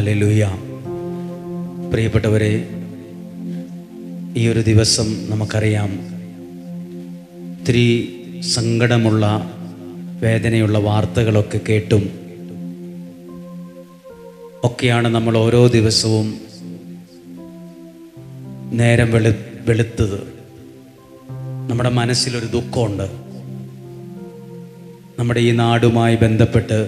Hallelujah. പ്രിയപ്പെട്ടവരെ, ഈ ഒരു ദിവസം നമുക്കറിയാം, ഒത്തിരി സങ്കടമുള്ള വേദനയുള്ള വാർത്തകളൊക്കെ കേട്ടും ഒക്കെയാണ് നമ്മൾ ഓരോ ദിവസവും നേരം വെളുത്തത്. നമ്മുടെ മനസ്സിലൊരു ദുഃഖമുണ്ട്. നമ്മുടെ ഈ നാടുമായി ബന്ധപ്പെട്ട്,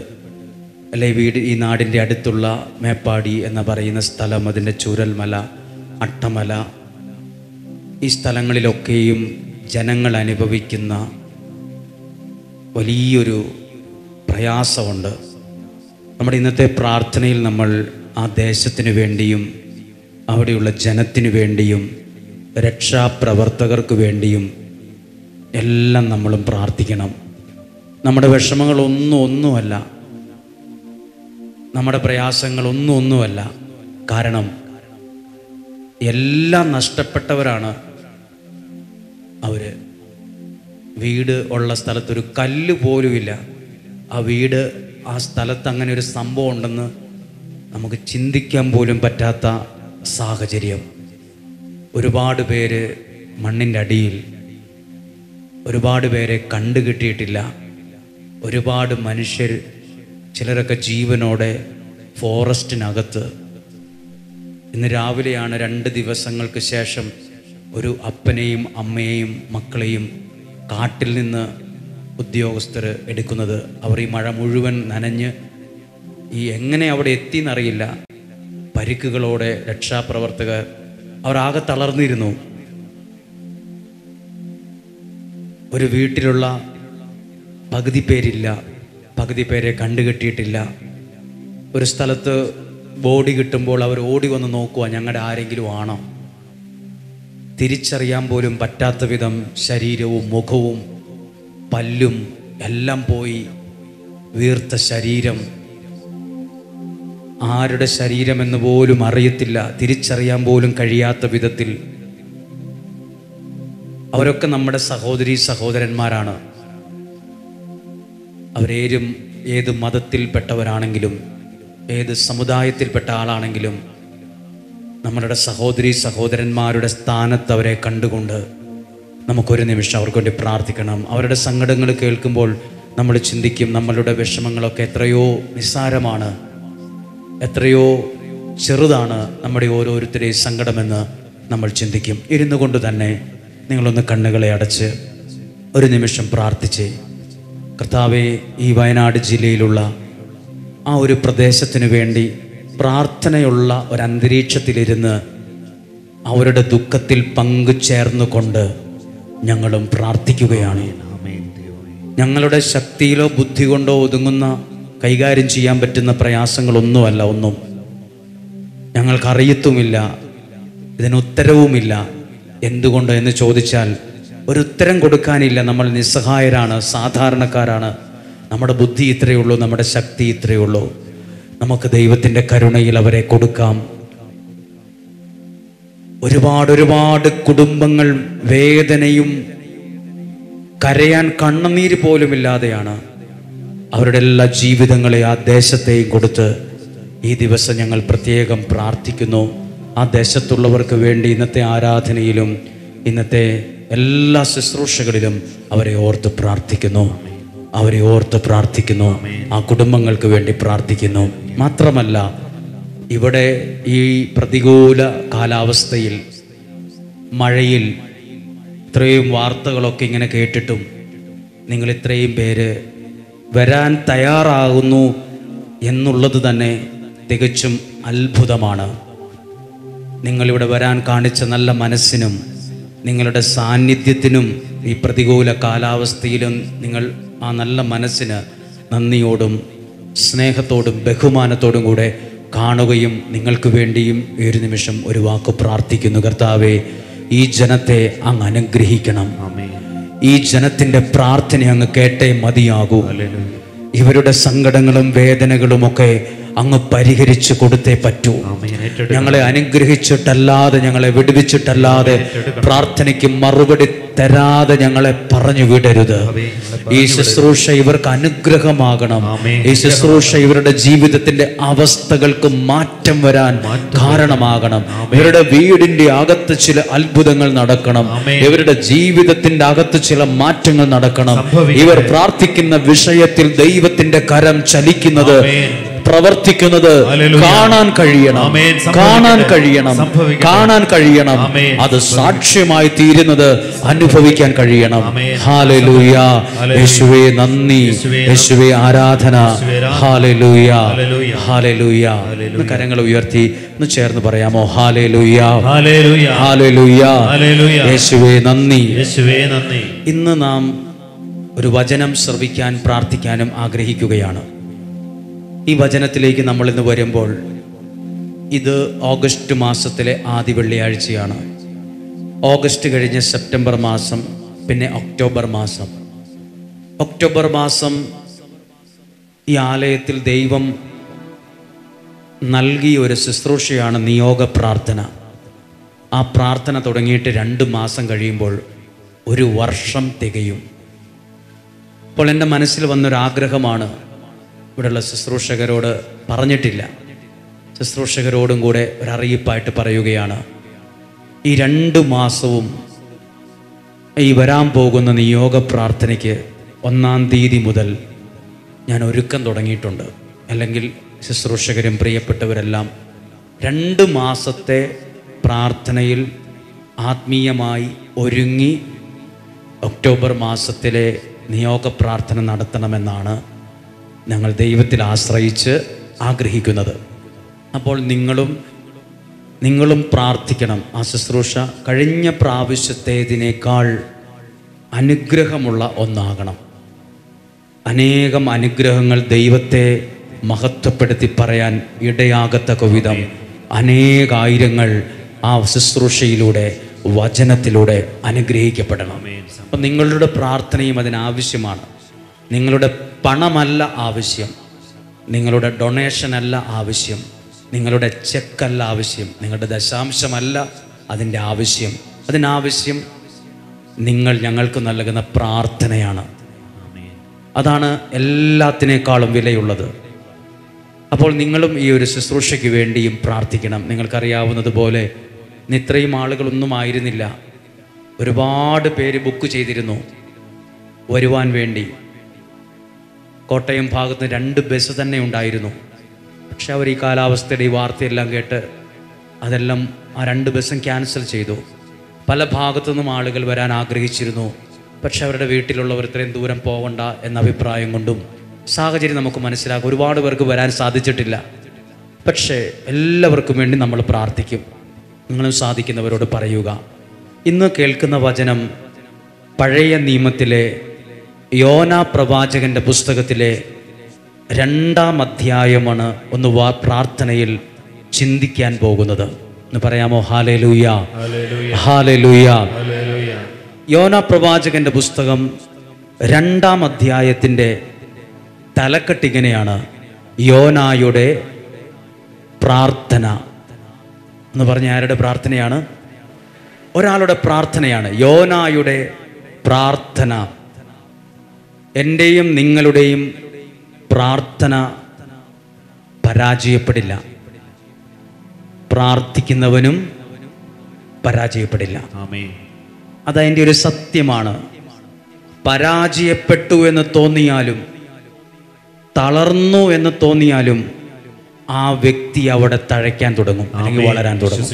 അല്ലെ ഈ നാടിൻ്റെ അടുത്തുള്ള മേപ്പാടി എന്ന് പറയുന്ന സ്ഥലം, അതിൻ്റെ ചൂരൽമല, അട്ടമല, ഈ സ്ഥലങ്ങളിലൊക്കെയും ജനങ്ങൾ അനുഭവിക്കുന്ന വലിയൊരു പ്രയാസമുണ്ട്. നമ്മുടെ ഇന്നത്തെ പ്രാർത്ഥനയിൽ നമ്മൾ ആ ദേശത്തിനു വേണ്ടിയും അവിടെയുള്ള ജനത്തിനു വേണ്ടിയും രക്ഷാപ്രവർത്തകർക്ക് വേണ്ടിയും എല്ലാം നമ്മളും പ്രാർത്ഥിക്കണം. നമ്മുടെ വിഷമങ്ങളൊന്നുമല്ല, നമ്മുടെ പ്രയാസങ്ങളൊന്നുമല്ല. കാരണം എല്ലാം നഷ്ടപ്പെട്ടവരാണ് അവർ. വീട് ഉള്ള സ്ഥലത്തൊരു കല്ല് പോലുമില്ല. ആ വീട്, ആ സ്ഥലത്ത് അങ്ങനെ ഒരു സംഭവം ഉണ്ടെന്ന് നമുക്ക് ചിന്തിക്കാൻ പോലും പറ്റാത്ത സാഹചര്യം. ഒരുപാട് പേര് മണ്ണിൻ്റെ അടിയിൽ, ഒരുപാട് പേരെ കണ്ടുകിട്ടിയിട്ടില്ല. ഒരുപാട് മനുഷ്യർ, ചിലരൊക്കെ ജീവനോടെ ഫോറസ്റ്റിനകത്ത്. ഇന്ന് രാവിലെയാണ് 2 ദിവസങ്ങൾക്ക് ശേഷം ഒരു അപ്പനെയും അമ്മയെയും മക്കളെയും കാട്ടിൽ നിന്ന് ഉദ്യോഗസ്ഥർ എടുക്കുന്നത്. അവർ ഈ മഴ മുഴുവൻ നനഞ്ഞ് എങ്ങനെ അവിടെ എത്തിയെന്നറിയില്ല. പരിക്കുകളോടെ രക്ഷാപ്രവർത്തകർ, അവരാകെ തളർന്നിരുന്നു. ഒരു വീട്ടിലുള്ള പകുതി പേരില്ല, പകുതി പേരെ കണ്ടുകെട്ടിയിട്ടില്ല. ഒരു സ്ഥലത്ത് ബോഡി കിട്ടുമ്പോൾ അവർ ഓടി വന്ന് നോക്കുക, ഞങ്ങളുടെ ആരെങ്കിലും ആണോ. തിരിച്ചറിയാൻ പോലും പറ്റാത്ത വിധം ശരീരവും മുഖവും പല്ലും എല്ലാം പോയി. വീർത്ത ശരീരം, ആരുടെ ശരീരമെന്ന് പോലും അറിയത്തില്ല, തിരിച്ചറിയാൻ പോലും കഴിയാത്ത വിധത്തിൽ. അവരൊക്കെ നമ്മുടെ സഹോദരീ സഹോദരന്മാരാണ്. അവരേരും ഏത് മതത്തിൽപ്പെട്ടവരാണെങ്കിലും ഏത് സമുദായത്തിൽപ്പെട്ട ആളാണെങ്കിലും നമ്മളുടെ സഹോദരീ സഹോദരന്മാരുടെ സ്ഥാനത്ത് അവരെ കണ്ടുകൊണ്ട് നമുക്കൊരു നിമിഷം അവർക്ക് വേണ്ടി പ്രാർത്ഥിക്കണം. അവരുടെ സങ്കടങ്ങൾ കേൾക്കുമ്പോൾ നമ്മൾ ചിന്തിക്കും, നമ്മളുടെ വിഷമങ്ങളൊക്കെ എത്രയോ നിസ്സാരമാണ്, എത്രയോ ചെറുതാണ് നമ്മുടെ ഓരോരുത്തരുടെയും സങ്കടമെന്ന് നമ്മൾ ചിന്തിക്കും. ഇരുന്നു കൊണ്ട് തന്നെ നിങ്ങളൊന്ന് കണ്ണുകളെ അടച്ച് ഒരു നിമിഷം പ്രാർത്ഥിച്ച്, കർത്താവേ, ഈ വയനാട് ജില്ലയിലുള്ള ആ ഒരു പ്രദേശത്തിന് വേണ്ടി പ്രാർത്ഥനയുള്ള ഒരന്തരീക്ഷത്തിലിരുന്ന് അവരുടെ ദുഃഖത്തിൽ പങ്കുചേർന്നുകൊണ്ട് ഞങ്ങളും പ്രാർത്ഥിക്കുകയാണ്. ഞങ്ങളുടെ ശക്തിയിലോ ബുദ്ധി കൊണ്ടോ ഒതുങ്ങുന്ന, കൈകാര്യം ചെയ്യാൻ പറ്റുന്ന പ്രയാസങ്ങളൊന്നുമല്ല ഒന്നും. ഞങ്ങൾക്കറിയത്തുമില്ല, ഇതിനുത്തരവുമില്ല. എന്തുകൊണ്ട് എന്ന് ചോദിച്ചാൽ ഒരു ഉത്തരം കൊടുക്കാനില്ല. നമ്മൾ നിസ്സഹായരാണ്, സാധാരണക്കാരാണ്. നമ്മുടെ ബുദ്ധി ഇത്രയേ ഉള്ളൂ, നമ്മുടെ ശക്തി ഇത്രയേ ഉള്ളൂ. നമുക്ക് ദൈവത്തിൻ്റെ കരുണയിൽ അവരെ കൊടുക്കാം. ഒരുപാട് കുടുംബങ്ങൾ വേദനയും കരയാൻ കണ്ണുനീര് പോലുമില്ലാതെയാണ് അവരുടെ എല്ലാ ജീവിതങ്ങളെ ആ ദേശത്തെയും കൊടുത്ത് ഈ ദിവസം ഞങ്ങൾ പ്രത്യേകം പ്രാർത്ഥിക്കുന്നു. ആ ദേശത്തുള്ളവർക്ക് വേണ്ടി ഇന്നത്തെ ആരാധനയിലും ഇന്നത്തെ എല്ലാ ശുശ്രൂഷകളിലും അവരെ ഓർത്ത് പ്രാർത്ഥിക്കുന്നു, അവരെ ഓർത്ത് പ്രാർത്ഥിക്കുന്നു. ആ കുടുംബങ്ങൾക്ക് വേണ്ടി പ്രാർത്ഥിക്കുന്നു. മാത്രമല്ല, ഇവിടെ ഈ പ്രതികൂല കാലാവസ്ഥയിൽ, മഴയിൽ ഇത്രയും വാർത്തകളൊക്കെ ഇങ്ങനെ കേട്ടിട്ടും നിങ്ങൾ ഇത്രയും പേര് വരാൻ തയ്യാറാകുന്നു എന്നുള്ളത് തന്നെ തികച്ചും അത്ഭുതമാണ്. നിങ്ങളിവിടെ വരാൻ കാണിച്ച നല്ല മനസ്സിനും നിങ്ങളുടെ സാന്നിധ്യത്തിനും ഈ പ്രതികൂല കാലാവസ്ഥയിലും നിങ്ങൾ ആ നല്ല മനസ്സിന് നന്ദിയോടും സ്നേഹത്തോടും ബഹുമാനത്തോടും കൂടെ കാണുകയും നിങ്ങൾക്ക് വേണ്ടിയും ഈ ഒരു നിമിഷം ഒരു വാക്ക് പ്രാർത്ഥിക്കുന്നു. കർത്താവേ, ഈ ജനത്തെ അങ്ങ് അനുഗ്രഹിക്കണം. ഈ ജനത്തിൻ്റെ പ്രാർത്ഥന അങ്ങ് കേട്ടേ മതിയാകൂ. ഇവരുടെ സങ്കടങ്ങളും വേദനകളുമൊക്കെ അങ്ങ് പരിഹരിച്ചു കൊടുത്തേ പറ്റൂ. ഞങ്ങളെ അനുഗ്രഹിച്ചിട്ടല്ലാതെ, ഞങ്ങളെ വിടുവിച്ചിട്ടല്ലാതെ, പ്രാർത്ഥനയ്ക്ക് മറുപടി തരാതെ ഞങ്ങളെ പറഞ്ഞു വിടരുത്. ഈ ശുശ്രൂഷ ഇവർക്ക് അനുഗ്രഹമാകണം. ഈ ശുശ്രൂഷ ഇവരുടെ ജീവിതത്തിന്റെ അവസ്ഥകൾക്ക് മാറ്റം വരാൻ കാരണമാകണം. ഇവരുടെ വീടിന്റെ അകത്ത് ചില അത്ഭുതങ്ങൾ നടക്കണം. ഇവരുടെ ജീവിതത്തിന്റെ അകത്ത് ചില മാറ്റങ്ങൾ നടക്കണം. ഇവർ പ്രാർത്ഥിക്കുന്ന വിഷയത്തിൽ ദൈവത്തിന്റെ കരം ചലിക്കുന്നത്, പ്രവർത്തിക്കുന്നത് കാണാൻ കഴിയണം, കാണാൻ കഴിയണം, കാണാൻ കഴിയണം. അത് സാക്ഷ്യമായി തീരുന്നത് അനുഭവിക്കാൻ കഴിയണം. ഹല്ലേലൂയ. യേശുവേ നന്ദി, യേശുവേ ആരാധന. Hallelujah, hallelujah. കരങ്ങൾ ഉയർത്തി ഒന്ന് ചേർന്ന് പറയാമോ? ഹല്ലേലൂയ, ഹല്ലേലൂയ, യേശുവേ നന്ദി, യേശുവേ നന്ദി. ഇന്ന് നാം ഒരു വചനം ശ്രവിക്കാൻ പ്രാർത്ഥിക്കാനും ആഗ്രഹിക്കുകയാണ്. ഈ വചനത്തിലേക്ക് നമ്മൾ ഇന്ന് വരുമ്പോൾ, ഇത് ഓഗസ്റ്റ് മാസത്തിലെ ആദ്യ വെള്ളിയാഴ്ചയാണ്. ഓഗസ്റ്റ് കഴിഞ്ഞ് സെപ്റ്റംബർ മാസം, പിന്നെ ഒക്ടോബർ മാസം. ഒക്ടോബർ മാസം ഈ ആലയത്തിൽ ദൈവം നൽകിയ ഒരു ശുശ്രൂഷയാണ് നിയോഗ പ്രാർത്ഥന. ആ പ്രാർത്ഥന തുടങ്ങിയിട്ട് 2 മാസം കഴിയുമ്പോൾ 1 വർഷം തികയും. അപ്പോൾ എൻ്റെ മനസ്സിൽ വന്നൊരാഗ്രഹമാണ്, ഇവിടെയുള്ള ശുശ്രൂഷകരോട് പറഞ്ഞിട്ടില്ല, ശുശ്രൂഷകരോടും കൂടെ ഒരറിയിപ്പായിട്ട് പറയുകയാണ്. ഈ 2 മാസവും ഈ വരാൻ പോകുന്ന നിയോഗ പ്രാർത്ഥനയ്ക്ക് 1-ാം തീയതി മുതൽ ഞാൻ ഒരുക്കം തുടങ്ങിയിട്ടുണ്ട്. അല്ലെങ്കിൽ ശുശ്രൂഷകരും പ്രിയപ്പെട്ടവരെല്ലാം 2 മാസത്തെ പ്രാർത്ഥനയിൽ ആത്മീയമായി ഒരുങ്ങി ഒക്ടോബർ മാസത്തിലെ നിയോഗ പ്രാർത്ഥന നടത്തണമെന്നാണ് ഞങ്ങൾ ദൈവത്തിൽ ആശ്രയിച്ച് ആഗ്രഹിക്കുന്നത്. അപ്പോൾ നിങ്ങളും പ്രാർത്ഥിക്കണം. ആ ശുശ്രൂഷ കഴിഞ്ഞ പ്രാവശ്യത്തേതിനേക്കാൾ അനുഗ്രഹമുള്ള ഒന്നാകണം. അനേകം അനുഗ്രഹങ്ങൾ ദൈവത്തെ മഹത്വപ്പെടുത്തി പറയാൻ ഇടയാകത്തക്ക വിധം അനേകായിരങ്ങൾ ആ ശുശ്രൂഷയിലൂടെ, വചനത്തിലൂടെ അനുഗ്രഹിക്കപ്പെടണം. അപ്പം നിങ്ങളുടെ പ്രാർത്ഥനയും അതിനാവശ്യമാണ്. നിങ്ങളുടെ പണമല്ല ആവശ്യം, നിങ്ങളുടെ ഡൊണേഷനല്ല ആവശ്യം, നിങ്ങളുടെ ചെക്കല്ല ആവശ്യം, നിങ്ങളുടെ ദശാംശമല്ല അതിൻ്റെ ആവശ്യം. അതിനാവശ്യം നിങ്ങൾ ഞങ്ങൾക്ക് നൽകുന്ന പ്രാർത്ഥനയാണ്. അതാണ് എല്ലാത്തിനേക്കാളും വിലയുള്ളത്. അപ്പോൾ നിങ്ങളും ഈ ഒരു ശുശ്രൂഷയ്ക്ക് വേണ്ടിയും പ്രാർത്ഥിക്കണം. നിങ്ങൾക്കറിയാവുന്നതുപോലെ ഇത്രയും ആളുകളൊന്നും ആയിരുന്നില്ല. ഒരുപാട് പേര് ബുക്ക് ചെയ്തിരുന്നു വരുവാൻ വേണ്ടി. കോട്ടയം ഭാഗത്ത് 2 ബസ് തന്നെ ഉണ്ടായിരുന്നു. പക്ഷെ അവർ ഈ കാലാവസ്ഥയുടെ ഈ വാർത്തയെല്ലാം കേട്ട് അതെല്ലാം ആ 2 ബസ്സും ക്യാൻസൽ ചെയ്തു. പല ഭാഗത്തു നിന്നും ആളുകൾ വരാൻ ആഗ്രഹിച്ചിരുന്നു. പക്ഷെ അവരുടെ വീട്ടിലുള്ളവർ ഇത്രയും ദൂരം പോകണ്ട എന്ന അഭിപ്രായം കൊണ്ടും സാഹചര്യം നമുക്ക് മനസ്സിലാക്കും. ഒരുപാട് പേർക്ക് വരാൻ സാധിച്ചിട്ടില്ല. പക്ഷേ എല്ലാവർക്കും വേണ്ടി നമ്മൾ പ്രാർത്ഥിക്കും. നിങ്ങളും സാധിക്കുന്നവരോട് പറയുക. ഇന്ന് കേൾക്കുന്ന വചനം പഴയ നിയമത്തിലെ യോനാ പ്രവാചകന്റെ പുസ്തകത്തിലെ 2-ാം അധ്യായമാണ്. ഒന്ന് പ്രാർത്ഥനയിൽ ചിന്തിക്കാൻ പോകുന്നത്. എന്ന് പറയാമോ? Hallelujah, hallelujah. യോനാ പ്രവാചകന്റെ പുസ്തകം 2-ാം അധ്യായത്തിൻ്റെ തലക്കെട്ടിങ്ങനെയാണ്: യോനായുടെ പ്രാർത്ഥന. എന്ന് പറഞ്ഞ ആരുടെ പ്രാർത്ഥനയാണ്? ഒരാളുടെ പ്രാർത്ഥനയാണ്. യോനായുടെ പ്രാർത്ഥന. എൻ്റെയും നിങ്ങളുടെയും പ്രാർത്ഥന പരാജയപ്പെടില്ല. പ്രാർത്ഥിക്കുന്നവനും പരാജയപ്പെടില്ല. അതതിൻ്റെ ഒരു സത്യമാണ്. പരാജയപ്പെട്ടു എന്ന് തോന്നിയാലും, തളർന്നു എന്ന് തോന്നിയാലും ആ വ്യക്തി അവിടെ തഴയ്ക്കാൻ തുടങ്ങും, അല്ലെങ്കിൽ വളരാൻ തുടങ്ങും.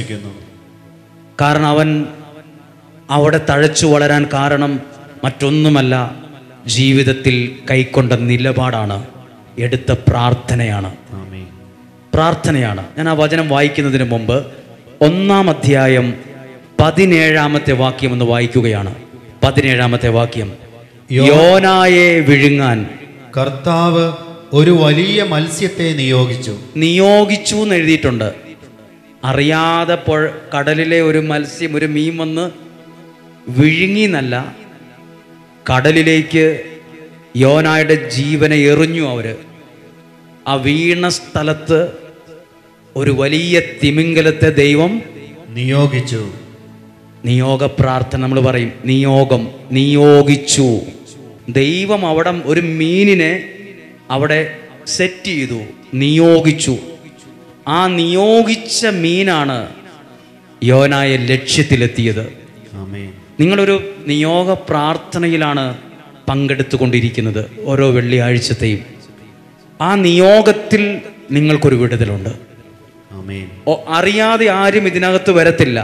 കാരണം അവൻ അവിടെ തഴച്ചു വളരാൻ കാരണം മറ്റൊന്നുമല്ല, ജീവിതത്തിൽ കൈക്കൊണ്ട നിലപാടാണ്, എടുത്ത പ്രാർത്ഥനയാണ്. ഞാൻ ആ വചനം വായിക്കുന്നതിന് മുമ്പ് 1-ാം അധ്യായം 17-ാമത്തെ വാക്യം ഒന്ന് വായിക്കുകയാണ്. 17-ാമത്തെ വാക്യം: യോനായെ വിഴുങ്ങാൻ കർത്താവ് ഒരു വലിയ മത്സ്യത്തെ നിയോഗിച്ചു എന്ന് എഴുതിയിട്ടുണ്ട്. അറിയാതെ കടലിലെ ഒരു മത്സ്യം, ഒരു മീൻ വന്ന് വിഴുങ്ങിന്നല്ല, കടലിലേക്ക് യോനായുടെ ജീവനെ എറിഞ്ഞു. ആ വീണ സ്ഥലത്ത് ഒരു വലിയ തിമിംഗലത്തെ ദൈവം നിയോഗിച്ചു. നിയോഗ പ്രാർത്ഥന നമ്മൾ പറയും, നിയോഗിച്ചു. ദൈവം അവിടെ ഒരു മീനിനെ അവിടെ സെറ്റ് ചെയ്തു, നിയോഗിച്ചു. ആ നിയോഗിച്ച മീനാണ് യോനായെ ലക്ഷ്യത്തിലെത്തിയത്. നിങ്ങളൊരു നിയോഗ പ്രാർത്ഥനയിലാണ് പങ്കെടുത്തുകൊണ്ടിരിക്കുന്നത് ഓരോ വെള്ളിയാഴ്ചത്തെയും. ആ നിയോഗത്തിൽ നിങ്ങൾക്കൊരു വിടുതലുണ്ട്. അറിയാതെ ആരും ഇതിനകത്ത് വരത്തില്ല.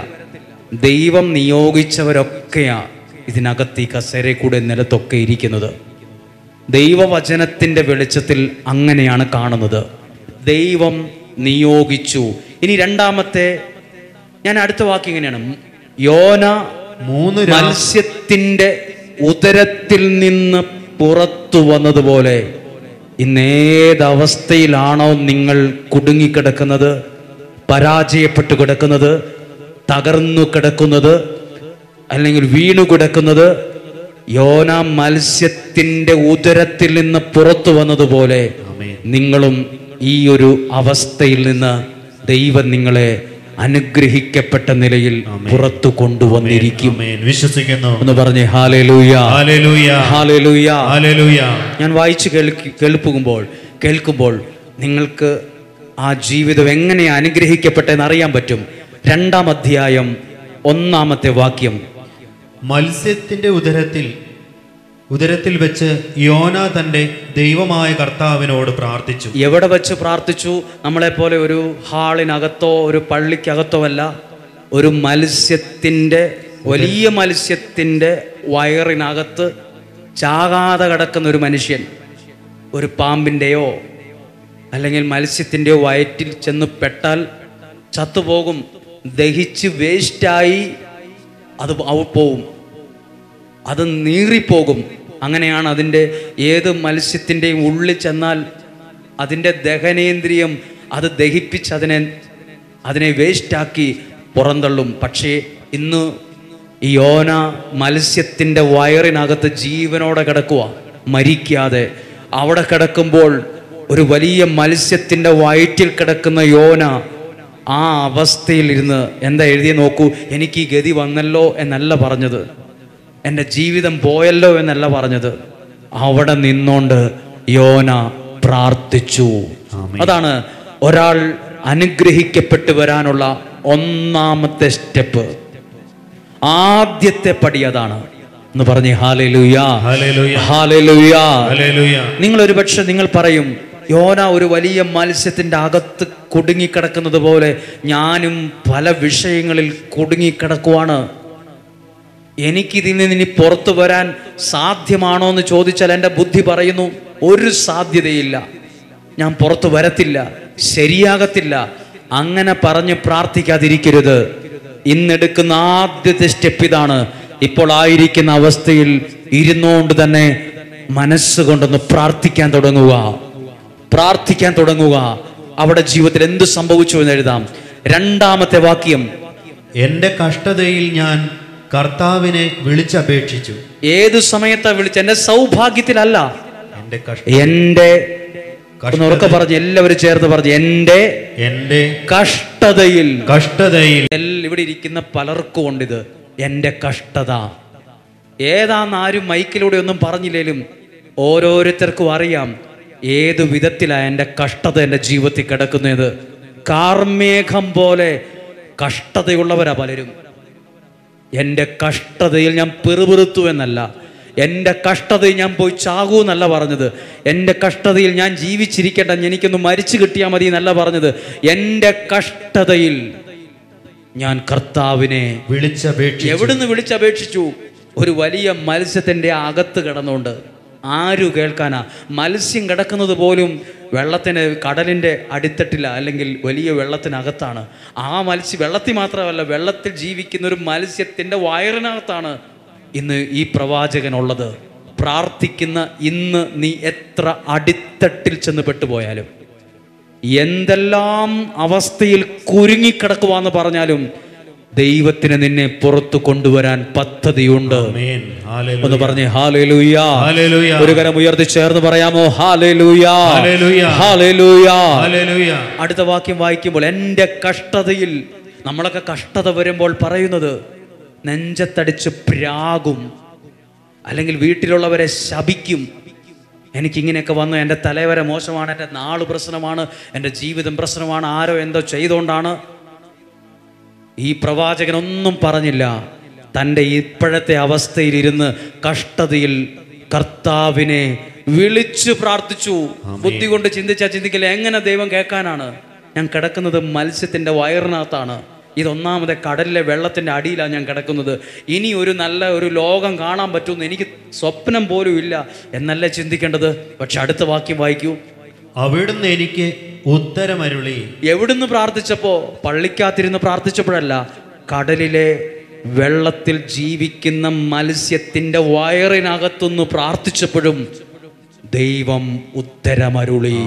ദൈവം നിയോഗിച്ചവരൊക്കെയാ ഇതിനകത്ത് ഈ കസേരയിൽ കൂടെ നിലത്തൊക്കെ ഇരിക്കുന്നത്. ദൈവവചനത്തിൻ്റെ വെളിച്ചത്തിൽ അങ്ങനെയാണ് കാണുന്നത്. ദൈവം നിയോഗിച്ചു. ഇനി രണ്ടാമത്തെ, ഞാൻ അടുത്ത വാക്ക് ഇങ്ങനെയാണ്, യോന മത്സ്യത്തിൻ്റെ ഉദരത്തിൽ നിന്ന് പുറത്തു വന്നതുപോലെ ഇന്നേതവസ്ഥയിലാണോ നിങ്ങൾ കുടുങ്ങിക്കിടക്കുന്നത്, പരാജയപ്പെട്ടു കിടക്കുന്നത്, തകർന്നു കിടക്കുന്നത്, അല്ലെങ്കിൽ വീണു കിടക്കുന്നത്, യോന മത്സ്യത്തിൻ്റെ ഉദരത്തിൽ നിന്ന് പുറത്തു വന്നതുപോലെ നിങ്ങളും ഈ ഒരു അവസ്ഥയിൽ നിന്ന് ദൈവം നിങ്ങളെ അനുഗ്രഹിക്കപ്പെട്ട നിലയിൽ പുറത്തു കൊണ്ടുവന്നിരിക്കും. വിശ്വസിക്കുന്നു എന്ന് പറഞ്ഞേ ഹല്ലേലൂയ, ഹല്ലേലൂയ, ഹല്ലേലൂയ, ഹല്ലേലൂയ. ഞാൻ വായിച്ചു കേൾക്കുമ്പോൾ നിങ്ങൾക്ക് ആ ജീവിതം എങ്ങനെ അനുഗ്രഹിക്കപ്പെട്ടെന്ന് അറിയാൻ പറ്റും. 2-ാം അധ്യായം 1-ാമത്തെ വാക്യം, മത്സ്യത്തിന്റെ ഉദരത്തിൽ വെച്ച് യോന തന്റെ ദൈവമായ കർത്താവിനോട് പ്രാർത്ഥിച്ചു. എവിടെ വെച്ച് പ്രാർത്ഥിച്ചു? നമ്മളെപ്പോലെ ഒരു ഹാളിനകത്തോ ഒരു പള്ളിക്കകത്തോ അല്ല. ഒരു മത്സ്യത്തിൻ്റെ, വലിയ മത്സ്യത്തിൻ്റെ വയറിനകത്ത് ചാകാതെ കിടക്കുന്ന ഒരു മനുഷ്യൻ, ഒരു പാമ്പിൻ്റെയോ അല്ലെങ്കിൽ മത്സ്യത്തിൻ്റെയോ വയറ്റിൽ ചെന്ന് പെട്ടാൽ ചത്തുപോകും, ദഹിച്ച് വേസ്റ്റായി അത് പോവും, അത് നീറിപ്പോകും. അങ്ങനെയാണ് അതിൻ്റെ ഏത് മത്സ്യത്തിൻ്റെയും ഉള്ളിൽ ചെന്നാൽ അതിൻ്റെ ദഹനേന്ദ്രിയം അത് ദഹിപ്പിച്ച് അതിനെ വേസ്റ്റാക്കി പുറന്തള്ളും. പക്ഷേ ഇന്ന് ഈ യോന മത്സ്യത്തിൻ്റെ വയറിനകത്ത് ജീവനോടെ കിടക്കുക, മരിക്കാതെ. അവിടെ കിടക്കുമ്പോൾ ഒരു വലിയ മത്സ്യത്തിൻ്റെ വയറ്റിൽ കിടക്കുന്ന യോന ആ അവസ്ഥയിൽ ഇരുന്ന് എന്താ എഴുതി നോക്കൂ. എനിക്ക് ഈ ഗതി വന്നല്ലോ എന്നല്ല പറഞ്ഞത്, എൻ്റെ ജീവിതം പോയല്ലോ എന്നല്ല പറഞ്ഞത്. അവിടെ നിന്നോണ്ട് യോന പ്രാർത്ഥിച്ചു. അതാണ് ഒരാൾ അനുഗ്രഹിക്കപ്പെട്ടു വരാനുള്ള 1-ാമത്തെ സ്റ്റെപ്പ്, ആദ്യത്തെ പടി അതാണ്. എന്ന് പറഞ്ഞേ ഹല്ലേലൂയ, ഹല്ലേലൂയ, ഹല്ലേലൂയ. നിങ്ങൾ ഒരു പക്ഷെ നിങ്ങൾ പറയും, യോന ഒരു വലിയ മത്സ്യത്തിൻ്റെ അകത്ത് കുടുങ്ങിക്കിടക്കുന്നത് പോലെ ഞാനും പല വിഷയങ്ങളിൽ കുടുങ്ങിക്കിടക്കുവാണ്. എനിക്കിതിൽ നിന്ന് ഇനി പുറത്തു വരാൻ സാധ്യമാണോ എന്ന് ചോദിച്ചാൽ എൻ്റെ ബുദ്ധി പറയുന്നു ഒരു സാധ്യതയില്ല, ഞാൻ പുറത്തു വരത്തില്ല, ശരിയാകത്തില്ല. അങ്ങനെ പറഞ്ഞ് പ്രാർത്ഥിക്കാതിരിക്കരുത്. ഇന്നെടുക്കുന്ന ആദ്യത്തെ സ്റ്റെപ്പ് ഇതാണ്. ഇപ്പോൾ ആയിരിക്കുന്ന അവസ്ഥയിൽ ഇരുന്നുകൊണ്ട് തന്നെ മനസ്സുകൊണ്ടൊന്ന് പ്രാർത്ഥിക്കാൻ തുടങ്ങുക. അവിടെ ജീവിതത്തിൽ എന്ത് സംഭവിച്ചു എന്ന് എഴുതാം. 2-ാമത്തെ വാക്യം, എന്റെ കഷ്ടതയിൽ ഞാൻ കർത്താവിനെ വിളിച്ചപേക്ഷിച്ചു. ഏതു സമയത്താ വിളിച്ച? എന്റെ സൗഭാഗ്യത്തിലല്ല, എന്റെ ഉറക്കെ പറഞ്ഞു, എല്ലാവരും ചേർന്ന് പറഞ്ഞു, എന്റെ കഷ്ടതയിൽ. ഇവിടെ ഇരിക്കുന്ന പലർക്കും ഉണ്ട് ഇത്, എന്റെ കഷ്ടത. ഏതാന്ന് ആരും മൈക്കിലൂടെ ഒന്നും പറഞ്ഞില്ലേലും ഓരോരുത്തർക്കും അറിയാം ഏതു വിധത്തിലാണ് എൻ്റെ കഷ്ടത എൻ്റെ ജീവിതത്തിൽ കിടക്കുന്നത്. കാർമേഘം പോലെ കഷ്ടതയുള്ളവരാ പലരും. എൻ്റെ കഷ്ടതയിൽ ഞാൻ പിറുപിറുത്തു എന്നല്ല, എൻ്റെ കഷ്ടതയിൽ ഞാൻ പോയി ചാകൂ എന്നല്ല പറഞ്ഞത്, എൻ്റെ കഷ്ടതയിൽ ഞാൻ ജീവിച്ചിരിക്കട്ടെ, എനിക്കൊന്ന് മരിച്ചു കിട്ടിയാൽ മതി എന്നല്ല പറഞ്ഞത്. എൻ്റെ കഷ്ടതയിൽ ഞാൻ കർത്താവിനെ എവിടുന്ന് വിളിച്ചപേക്ഷിച്ചു? ഒരു വലിയ മത്സ്യത്തിൻ്റെ അകത്ത് കിടന്നുകൊണ്ട്. ആരു കേൾക്കാനാ? മത്സ്യം കിടക്കുന്നത് പോലും വെള്ളത്തിന്, കടലിൻ്റെ അടിത്തട്ടില്ല, അല്ലെങ്കിൽ വലിയ വെള്ളത്തിനകത്താണ്. ആ മത്സ്യം വെള്ളത്തിൽ മാത്രമല്ല, വെള്ളത്തിൽ ജീവിക്കുന്ന ഒരു മത്സ്യത്തിൻ്റെ വയറിനകത്താണ് ഇന്ന് ഈ പ്രവാചകനുള്ളത്. പ്രാർത്ഥിക്കുന്ന ഇന്ന് നീ എത്ര അടിത്തട്ടിൽ ചെന്ന് പെട്ടുപോയാലും, എന്തെല്ലാം അവസ്ഥയിൽ കുരുങ്ങിക്കിടക്കുവാന്ന് പറഞ്ഞാലും, ദൈവത്തിന് നിന്നെ പുറത്തു കൊണ്ടുവരാൻ പദ്ധതിയുണ്ട്. ആമേൻ. ഹല്ലേലൂയ. ഒന്ന് പറഞ്ഞേ ഹല്ലേലൂയ. ഹല്ലേലൂയ. ഒരു കരം ഉയർത്തി ചേർന്ന് പറയാമോ ഹല്ലേലൂയ, ഹല്ലേലൂയ, ഹല്ലേലൂയ. ഹല്ലേലൂയ. അടുത്ത വാക്യം വായിക്കുമ്പോൾ എൻ്റെ കഷ്ടതയിൽ, നമ്മളൊക്കെ കഷ്ടത വരുമ്പോൾ പറയുന്നത് നെഞ്ചത്തടിച്ച് പ്രാകും, അല്ലെങ്കിൽ വീട്ടിലുള്ളവരെ ശപിക്കും. എനിക്കിങ്ങനെയൊക്കെ വന്നു, എൻ്റെ തലവരെ മോശമാണ്, എൻ്റെ നാള് പ്രശ്നമാണ്, എൻ്റെ ജീവിതം പ്രശ്നമാണ്, ആരോ എന്തോ ചെയ്തുകൊണ്ടാണ്. ഈ പ്രവാചകനൊന്നും പറഞ്ഞില്ല. തൻ്റെ ഇപ്പോഴത്തെ അവസ്ഥയിലിരുന്ന് കഷ്ടതയിൽ കർത്താവിനെ വിളിച്ചു പ്രാർത്ഥിച്ചു. ബുദ്ധി കൊണ്ട് ചിന്തിക്കില്ല, എങ്ങനെ ദൈവം കേൾക്കാനാണ്? ഞാൻ കിടക്കുന്നത് മത്സ്യത്തിൻ്റെ വയറിനകത്താണ്. ഇതൊന്നാമത്തെ കടലിലെ വെള്ളത്തിൻ്റെ അടിയിലാണ് ഞാൻ കിടക്കുന്നത്. ഇനി ഒരു നല്ല ഒരു ലോകം കാണാൻ പറ്റുമെന്ന് എനിക്ക് സ്വപ്നം പോലും ഇല്ല എന്നല്ലേ ചിന്തിക്കേണ്ടത്. പക്ഷെ അടുത്ത വാക്യം വായിക്കൂ. അവിടുന്ന് എനിക്ക് ഉത്തരമരുളി. എവിടുന്ന് പ്രാർത്ഥിച്ചപ്പോ? പള്ളിക്കകത്തിരുന്ന് പ്രാർത്ഥിച്ചപ്പോഴല്ല, കടലിലെ വെള്ളത്തിൽ ജീവിക്കുന്ന മത്സ്യത്തിന്റെ വയറിനകത്തുനിന്ന് പ്രാർത്ഥിച്ചപ്പോഴും ദൈവം ഉത്തരമരുളി.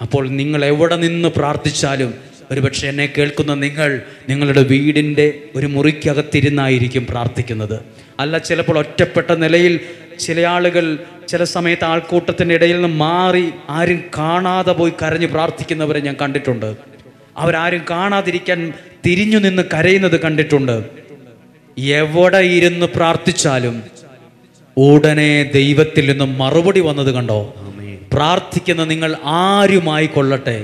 അപ്പോൾ നിങ്ങൾ എവിടെ നിന്ന് പ്രാർത്ഥിച്ചാലും, ഒരുപക്ഷെ എന്നെ കേൾക്കുന്ന നിങ്ങൾ നിങ്ങളുടെ വീടിൻ്റെ ഒരു മുറിക്കകത്തിരുന്നായിരിക്കും പ്രാർത്ഥിക്കുന്നത്. അല്ല, ചിലപ്പോൾ ഒറ്റപ്പെട്ട നിലയിൽ ചില ആളുകൾ ചില സമയത്ത് ആൾക്കൂട്ടത്തിൻ്റെ ഇടയിൽ നിന്ന് മാറി ആരും കാണാതെ പോയി കരഞ്ഞ് പ്രാർത്ഥിക്കുന്നവരെ ഞാൻ കണ്ടിട്ടുണ്ട്. അവരാരും കാണാതിരിക്കാൻ തിരിഞ്ഞു നിന്ന് കരയുന്നത് കണ്ടിട്ടുണ്ട്. എവിടെ ഇരുന്ന് പ്രാർത്ഥിച്ചാലും ഉടനെ ദൈവത്തിൽ നിന്ന് മറുപടി വന്നത് കണ്ടോ? പ്രാർത്ഥിക്കുന്ന നിങ്ങൾ ആരുമായിക്കൊള്ളട്ടെ,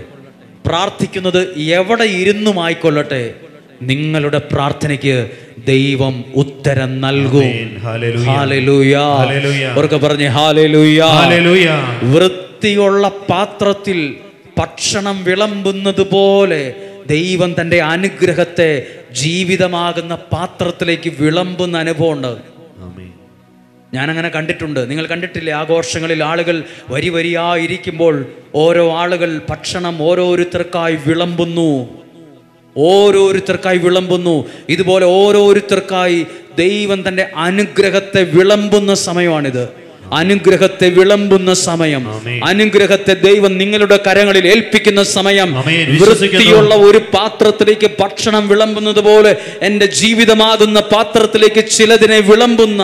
പ്രാർത്ഥിക്കുന്നത് എവിടെ ഇരുന്നുമായിക്കൊള്ളട്ടെ, നിങ്ങളുടെ പ്രാർത്ഥനയ്ക്ക് ദൈവം ഉത്തരം നൽകും. ഹല്ലേലൂയ. അവർക്ക് പറഞ്ഞേ ഹല്ലേലൂയ. വൃത്തിയുള്ള പാത്രത്തിൽ ഭക്ഷണം വിളമ്പുന്നത് പോലെ ദൈവം തൻ്റെ അനുഗ്രഹത്തെ ജീവിതമാകുന്ന പാത്രത്തിലേക്ക് വിളമ്പുന്ന അനുഭവമുണ്ട്. ഞാനങ്ങനെ കണ്ടിട്ടുണ്ട്. നിങ്ങൾ കണ്ടിട്ടില്ലേ? ആഘോഷങ്ങളിൽ ആളുകൾ വരി വരിയായിരിക്കുമ്പോൾ ഓരോ ആളുകൾ ഭക്ഷണം ഓരോരുത്തർക്കായി വിളമ്പുന്നു. ഇതുപോലെ ഓരോരുത്തർക്കായി ദൈവം തൻ്റെ അനുഗ്രഹത്തെ വിളമ്പുന്ന സമയമാണിത്. അനുഗ്രഹത്തെ വിളമ്പുന്ന സമയം, അനുഗ്രഹത്തെ ദൈവം നിങ്ങളുടെ കരങ്ങളിൽ ഏൽപ്പിക്കുന്ന സമയം. വൃത്തിയുള്ള ഒരു പാത്രത്തിലേക്ക് ഭക്ഷണം വിളമ്പുന്നത് പോലെ എൻ്റെ ജീവിതമാകുന്ന പാത്രത്തിലേക്ക് ചിലതിനെ വിളമ്പുന്ന,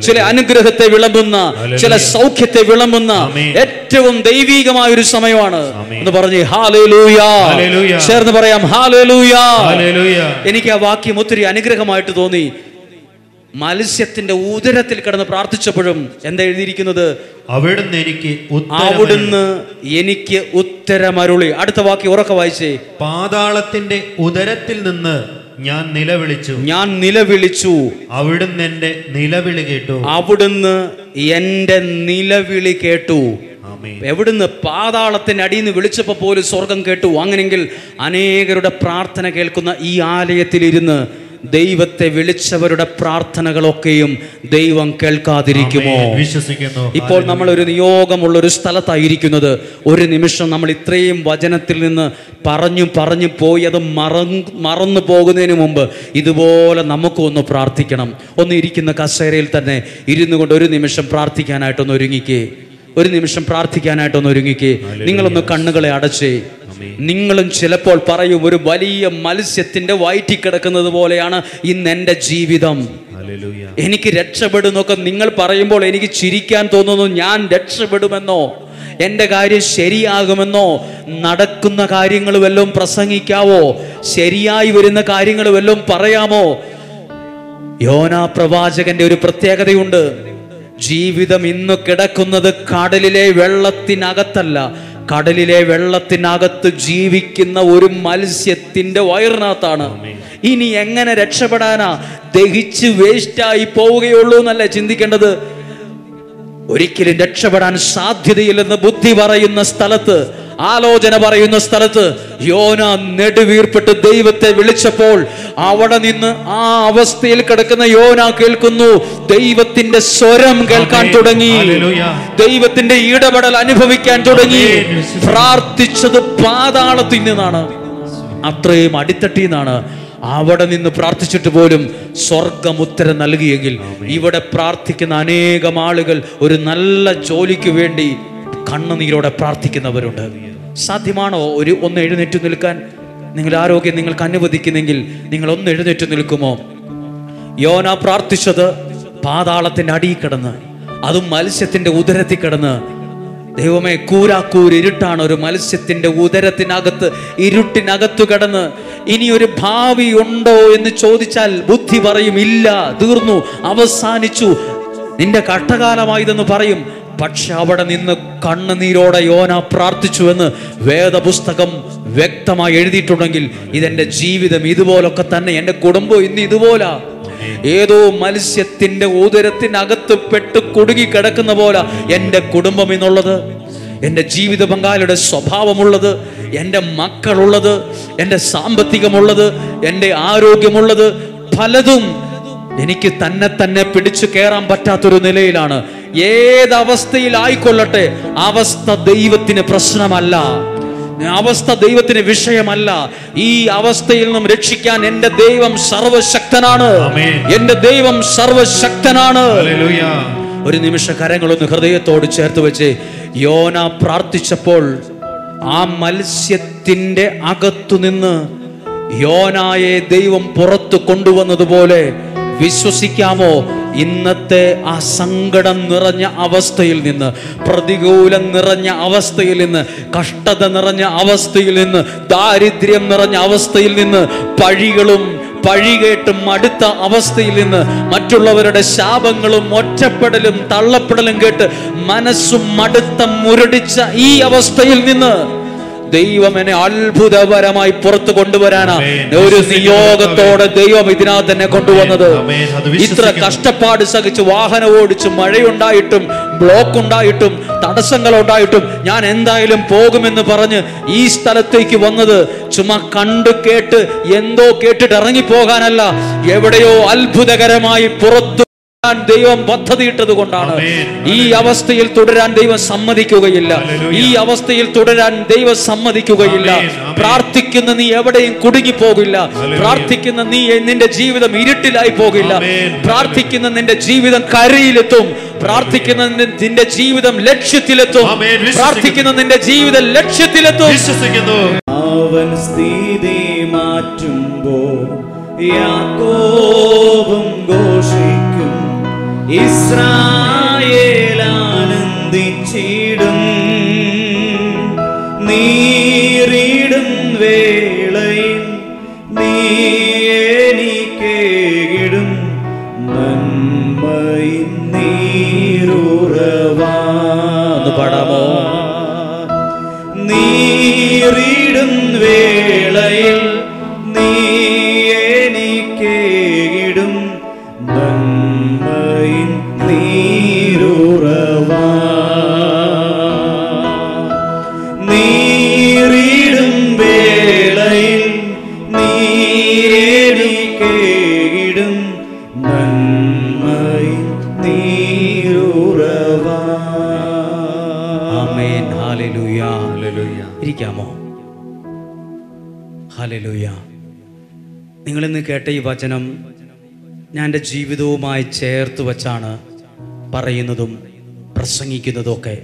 ചില അനുഗ്രഹത്തെ വിളമ്പുന്ന, ചില സൗഖ്യത്തെ വിളമ്പുന്ന ഏറ്റവും ദൈവീകമായ ഒരു സമയമാണ് എന്ന് പറഞ്ഞ് ഹല്ലേലൂയ ചേർന്ന് പറയാം. ഹല്ലേലൂയ. എനിക്ക് ആ വാക്യം ഒത്തിരി അനുഗ്രഹമായിട്ട് തോന്നി. മത്സ്യത്തിന്റെ ഉദരത്തിൽ കിടന്ന് പ്രാർത്ഥിച്ചപ്പോഴും എന്താ എഴുതിയിരിക്കുന്നത്? അവിടുന്ന് എനിക്ക് ഉത്തരമരുളി. അടുത്ത വാക്യം ഉറക്കെ വായിച്ചേ. പാതാളത്തിന്റെ ഉദരത്തിൽ നിന്ന് ഞാൻ നിലവിളിച്ചു, അവിടുന്ന് എന്റെ നിലവിളി കേട്ടു. എവിടുന്ന്? പാതാളത്തിന്റെ അടിയിൽ നിന്ന് വിളിച്ചപ്പോ പോലും സ്വർഗം കേട്ടു. അങ്ങനെയെങ്കിൽ അനേകരുടെ പ്രാർത്ഥന കേൾക്കുന്ന ഈ ആലയത്തിലിരുന്ന് ദൈവത്തെ വിളിച്ചവരുടെ പ്രാർത്ഥനകളൊക്കെയും ദൈവം കേൾക്കാതിരിക്കുമോ? വിശ്വസിക്കുന്നു. ഇപ്പോൾ നമ്മൾ ഒരു നിയോഗമുള്ള ഒരു സ്ഥലത്തായിരിക്കുന്നത്. ഒരു നിമിഷം നമ്മൾ ഇത്രയും വചനത്തിൽ നിന്ന് പറഞ്ഞു പോയി അത് മറന്നു പോകുന്നതിന് മുമ്പ് ഇതുപോലെ നമുക്കൊന്ന് പ്രാർത്ഥിക്കണം. ഒന്ന് ഇരിക്കുന്ന കസേരയിൽ തന്നെ ഇരുന്നു കൊണ്ട് ഒരു നിമിഷം പ്രാർത്ഥിക്കാനായിട്ടൊന്ന് ഒരുങ്ങിക്കേ. നിങ്ങളൊന്ന് കണ്ണുകളെ അടച്ചേ. നിങ്ങളും ചിലപ്പോൾ പറയും, ഒരു വലിയ മത്സ്യത്തിന്റെ വയറ്റിൽ കിടക്കുന്നത് പോലെയാണ് ഇന്ന് എൻ്റെ ജീവിതം, എനിക്ക് രക്ഷപ്പെടുന്നൊക്കെ നിങ്ങൾ പറയുമ്പോൾ എനിക്ക് ചിരിക്കാൻ തോന്നുന്നു. ഞാൻ രക്ഷപ്പെടുമെന്നോ, എൻ്റെ കാര്യം ശരിയാകുമെന്നോ, നടക്കുന്ന കാര്യങ്ങൾ വല്ലതും പ്രസംഗിക്കാവോ, ശരിയായി വരുന്ന കാര്യങ്ങൾ വല്ലതും പറയാമോ? യോനാ പ്രവാചകന്റെ ഒരു പ്രത്യേകതയുണ്ട്. ജീവിതം ഇന്ന് കിടക്കുന്നത് കടലിലെ വെള്ളത്തിനകത്തല്ല, കടലിലെ വെള്ളത്തിനകത്ത് ജീവിക്കുന്ന ഒരു മത്സ്യത്തിന്റെ വയറിനകത്താണ്. ഇനി എങ്ങനെ രക്ഷപ്പെടാനാ? ദഹിച്ച് വേസ്റ്റായി പോവുകയുള്ളൂ എന്നല്ല ചിന്തിക്കേണ്ടത്. ഒരിക്കലും രക്ഷപ്പെടാൻ സാധ്യതയില്ലെന്ന് ബുദ്ധി പറയുന്ന സ്ഥലത്ത്, ആലോചന പറയുന്ന സ്ഥലത്ത് യോന നെടുവീർപ്പിട്ട് ദൈവത്തെ വിളിച്ചപ്പോൾ അവിടെ നിന്ന് ആ അവസ്ഥയിൽ കിടക്കുന്ന യോന കേൾക്കുന്നു. ദൈവത്തിന്റെ സ്വരം കേൾക്കാൻ തുടങ്ങി, ദൈവത്തിന്റെ ഇടപെടൽ അനുഭവിക്കാൻ തുടങ്ങി. പ്രാർത്ഥിച്ചത് പാതാളത്തിൽ നിന്നാണ്, അത്രയും അടിത്തട്ടിൽ നിന്നാണ്. അവിടെ നിന്ന് പ്രാർത്ഥിച്ചിട്ട് പോലും സ്വർഗം ഉത്തരം നൽകിയെങ്കിൽ ഇവിടെ പ്രാർത്ഥിക്കുന്ന അനേകം ആളുകൾ ഒരു നല്ല ജോലിക്ക് വേണ്ടി കണ്ണുനീരോടെ പ്രാർത്ഥിക്കുന്നവരുണ്ട്. സാധ്യമാണോ ഒന്ന് എഴുന്നേറ്റ് നിൽക്കാൻ? നിങ്ങളുടെ ആരോഗ്യം നിങ്ങൾക്ക് അനുവദിക്കുന്നെങ്കിൽ നിങ്ങൾ ഒന്ന് എഴുന്നേറ്റ് നിൽക്കുമോ? യോന പ്രാർത്ഥിച്ചത് പാതാളത്തിന്റെ അടിയിൽ കിടന്ന്, അതും മത്സ്യത്തിന്റെ ഉദരത്തിൽ കിടന്ന്. ദൈവമേ, കൂരാക്കൂർ ഇരുട്ടാണ്. ഒരു മത്സ്യത്തിന്റെ ഉദരത്തിനകത്ത്, ഇരുട്ടിനകത്തു കിടന്ന് ഇനി ഒരു ഭാവി ഉണ്ടോ എന്ന് ചോദിച്ചാൽ ബുദ്ധി പറയും, ഇല്ല, തീർന്നു, അവസാനിച്ചു, നിന്റെ കഷ്ടകാലമായതെന്ന് പറയും. പക്ഷെ അവിടെ നിന്ന് കണ്ണുനീരോടെ യോന പ്രാർത്ഥിച്ചു എന്ന് വേദപുസ്തകം വ്യക്തമായി എഴുതിയിട്ടുണ്ടെങ്കിൽ ഇതെന്റെ ജീവിതം ഇതുപോലൊക്കെ തന്നെ, എൻ്റെ കുടുംബം ഇന്ന് ഇതുപോലെ ഏതോ മത്സ്യത്തിന്റെ ഉദരത്തിനകത്ത് പെട്ട് കുടുങ്ങി കിടക്കുന്ന പോലെ എൻ്റെ കുടുംബം എന്നുള്ളത്, എൻ്റെ ജീവിത പങ്കാളിയുടെ സ്വഭാവമുള്ളത്, എൻ്റെ മക്കളുള്ളത്, എൻ്റെ സാമ്പത്തികമുള്ളത്, എൻ്റെ ആരോഗ്യമുള്ളത്, പലതും എനിക്ക് തന്നെ പിടിച്ചു കയറാൻ പറ്റാത്തൊരു നിലയിലാണ്. ഏതവസ്ഥയിലായിക്കൊള്ളട്ടെ, അവസ്ഥ ദൈവത്തിന് പ്രശ്നമല്ല, അവസ്ഥ ദൈവത്തിന് വിഷയമല്ല. ഈ അവസ്ഥയിൽ നിന്നും രക്ഷിക്കാൻ എൻ്റെ ദൈവം സർവശക്തനാണ്. എൻ്റെ ദൈവം സർവശക്തനാണ്. ഒരു നിമിഷ കരങ്ങളൊന്ന് ഹൃദയത്തോട് ചേർത്ത് വെച്ച്, യോന പ്രാർത്ഥിച്ചപ്പോൾ ആ മത്സ്യത്തിന്റെ അകത്തുനിന്ന് യോനായെ ദൈവം പുറത്തു കൊണ്ടുവന്നതുപോലെ വിശ്വസിക്കാമോ? ഇന്നത്തെ ആ സങ്കടം നിറഞ്ഞ അവസ്ഥയിൽ നിന്ന്, പ്രതികൂലം നിറഞ്ഞ അവസ്ഥയിൽ നിന്ന്, കഷ്ടത നിറഞ്ഞ അവസ്ഥയിൽ നിന്ന്, ദാരിദ്ര്യം നിറഞ്ഞ അവസ്ഥയിൽ നിന്ന്, പഴികേട്ടും മടുത്ത അവസ്ഥയിൽ നിന്ന്, മറ്റുള്ളവരുടെ ശാപങ്ങളും ഒറ്റപ്പെടലും തള്ളപ്പെടലും കേട്ട് മനസ്സും മടുത്ത മുരടിച്ച ഈ അവസ്ഥയിൽ നിന്ന് ദൈവം എന്നെ അത്ഭുതപരമായി പുറത്തു കൊണ്ടുവരാനാ ഒരു നിയോഗത്തോടെ ദൈവം ഇതിനകത്ത് തന്നെ കൊണ്ടുവന്നത്. ഇത്ര കഷ്ടപ്പാട് സഹിച്ച് വാഹനം ഓടിച്ച് മഴയുണ്ടായിട്ടും ബ്ലോക്ക് ഉണ്ടായിട്ടും തടസ്സങ്ങൾ ഉണ്ടായിട്ടും ഞാൻ എന്തായാലും പോകുമെന്ന് പറഞ്ഞ് ഈ സ്ഥലത്തേക്ക് വന്നത് ചുമ്മാ കണ്ടു കേട്ട് എന്തോ കേട്ടിട്ട് ഇറങ്ങിപ്പോകാനല്ല, എവിടെയോ അത്ഭുതകരമായി പുറത്തു ദൈവം പദ്ധതിയിട്ടത് കൊണ്ടാണ്. ഈ അവസ്ഥയിൽ തുടരാൻ ദൈവം സമ്മതിക്കുകയില്ല. ഈ അവസ്ഥയിൽ തുടരാൻ ദൈവം സമ്മതിക്കുകയില്ല. പ്രാർത്ഥിക്കുന്ന നീ എവിടെയും കുടുങ്ങിപ്പോകില്ല. പ്രാർത്ഥിക്കുന്ന നീ നിന്റെ ജീവിതം ഇരുട്ടിലായി പോകില്ല. പ്രാർത്ഥിക്കുന്ന നിന്റെ ജീവിതം കരയിലെത്തും. പ്രാർത്ഥിക്കുന്ന നിന്റെ ജീവിതം ലക്ഷ്യത്തിലെത്തും. പ്രാർത്ഥിക്കുന്ന നിന്റെ ജീവിതം ലക്ഷ്യത്തിലെത്തും. അവൻ സ്ഥിതി മാറ്റുമ്പോൾ യാക്കോബും ഘോഷിക്കും, ഇസ്രായേൽ ആനന്ദിച്ചിടും. നീറിടും വേളയിൽ നീ എനിക്കേകിടും നന്മയിൻ നീരുറവാ. പാടാമോ? നീറിടും വേളയിൽ നീ എനിക്കേകിടും നന്മയിൻ നീരുറവാ. നീറിടും വേളയിൽ നീ എനിക്കേകിടും നന്മയിൻ നീരുറവാ. ആമേൻ. ഹല്ലേലൂയ. ഇരിക്കാമോ? ഹല്ലേലൂയ. നിങ്ങളിന്ന് കേട്ട ഈ വചനം ഞാൻ എൻ്റെ ജീവിതവുമായി ചേർത്ത് വച്ചാണ് പറയുന്നതും പ്രസംഗിക്കുന്നതും ഒക്കെ.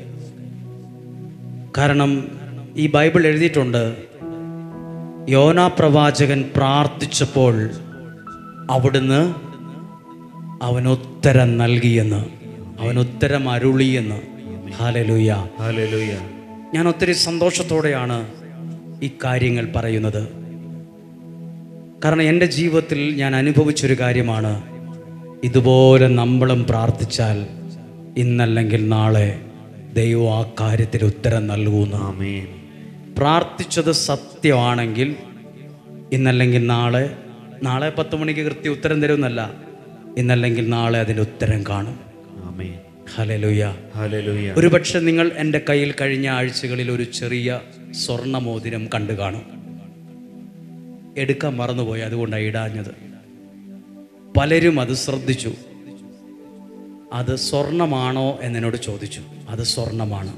കാരണം ഈ ബൈബിൾ എഴുതിയിട്ടുണ്ട്, യോന പ്രവാചകൻ പ്രാർത്ഥിച്ചപ്പോൾ അവിടുന്ന് അവനുത്തരം നൽകിയെന്ന്, അവനുത്തരം അരുളിയെന്ന്. Hallelujah, hallelujah. ഞാൻ ഒത്തിരി സന്തോഷത്തോടെയാണ് ഈ കാര്യങ്ങൾ പറയുന്നത്. കാരണം എൻ്റെ ജീവിതത്തിൽ ഞാൻ അനുഭവിച്ചൊരു കാര്യമാണ്, ഇതുപോലെ നമ്മളും പ്രാർത്ഥിച്ചാൽ ഇന്നല്ലെങ്കിൽ നാളെ ദൈവം ആ കാര്യത്തിൽ ഉത്തരം നൽകുന്നു. പ്രാർത്ഥിച്ചത് സത്യമാണെങ്കിൽ ഇന്നല്ലെങ്കിൽ നാളെ 10 മണിക്ക് കൃത്യം ഉത്തരം തരുമെന്നല്ല, ഇന്നല്ലെങ്കിൽ നാളെ അതിൻ്റെ ഉത്തരം കാണും. Hallelujah, hallelujah. ഒരുപക്ഷെ നിങ്ങൾ എൻ്റെ കയ്യിൽ കഴിഞ്ഞ ആഴ്ചകളിൽ ഒരു ചെറിയ സ്വർണ്ണമോതിരം കണ്ടു കാണും. എടുക്കാൻ മറന്നുപോയി, അതുകൊണ്ടാണ് ഇടാഞ്ഞത്. പലരും അത് ശ്രദ്ധിച്ചു. അത് സ്വർണമാണോ എന്നോട് ചോദിച്ചു. അത് സ്വർണമാണ്.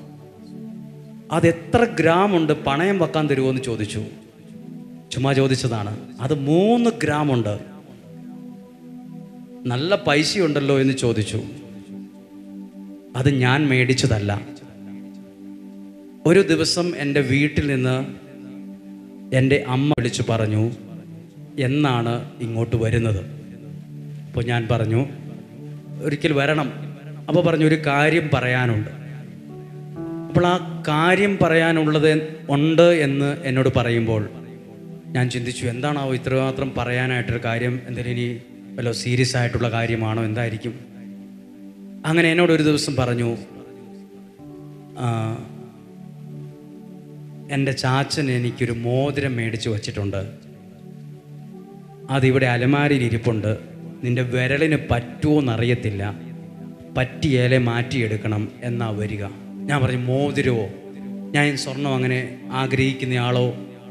അത് എത്ര ഗ്രാം ഉണ്ട്, പണയം വെക്കാൻ തരുമോ എന്ന് ചോദിച്ചു. ചുമ്മാ ചോദിച്ചതാണ്. അത് 3 ഗ്രാം ഉണ്ട്. നല്ല പൈസയുണ്ടല്ലോ എന്ന് ചോദിച്ചു. അത് ഞാൻ മേടിച്ചതല്ല. ഒരു ദിവസം എൻ്റെ വീട്ടിൽ നിന്ന് എൻ്റെ അമ്മ വിളിച്ചു പറഞ്ഞു, എന്നാണ് ഇങ്ങോട്ട് വരുന്നത്? അപ്പോൾ ഞാൻ പറഞ്ഞു, ഒരിക്കൽ വരണം. അപ്പോൾ പറഞ്ഞു, ഒരു കാര്യം പറയാനുണ്ട്. അപ്പോൾ ആ കാര്യം പറയാനുള്ളത് ഉണ്ട് എന്ന് എന്നോട് പറയുമ്പോൾ ഞാൻ ചിന്തിച്ചു, എന്താണാവോ ഇത്രമാത്രം പറയാനായിട്ടൊരു കാര്യം? എന്തെങ്കിലും ഇനി വല്ല സീരിയസ് ആയിട്ടുള്ള കാര്യമാണോ? എന്തായിരിക്കും? അങ്ങനെ എന്നോടൊരു ദിവസം പറഞ്ഞു, എൻ്റെ ചാച്ചൻ എനിക്കൊരു മോതിരം മേടിച്ച് വച്ചിട്ടുണ്ട്, അതിവിടെ അലമാരിയിൽ ഇരിപ്പുണ്ട്, നിൻ്റെ വിരലിന് പറ്റുമോയെന്നറിയത്തില്ല, പറ്റിയാലേ മാറ്റിയെടുക്കണം എന്നാ വരിക. ഞാൻ പറഞ്ഞു, മോതിരമോ? ഞാൻ സ്വർണം അങ്ങനെ ആഗ്രഹിക്കുന്നയാളോ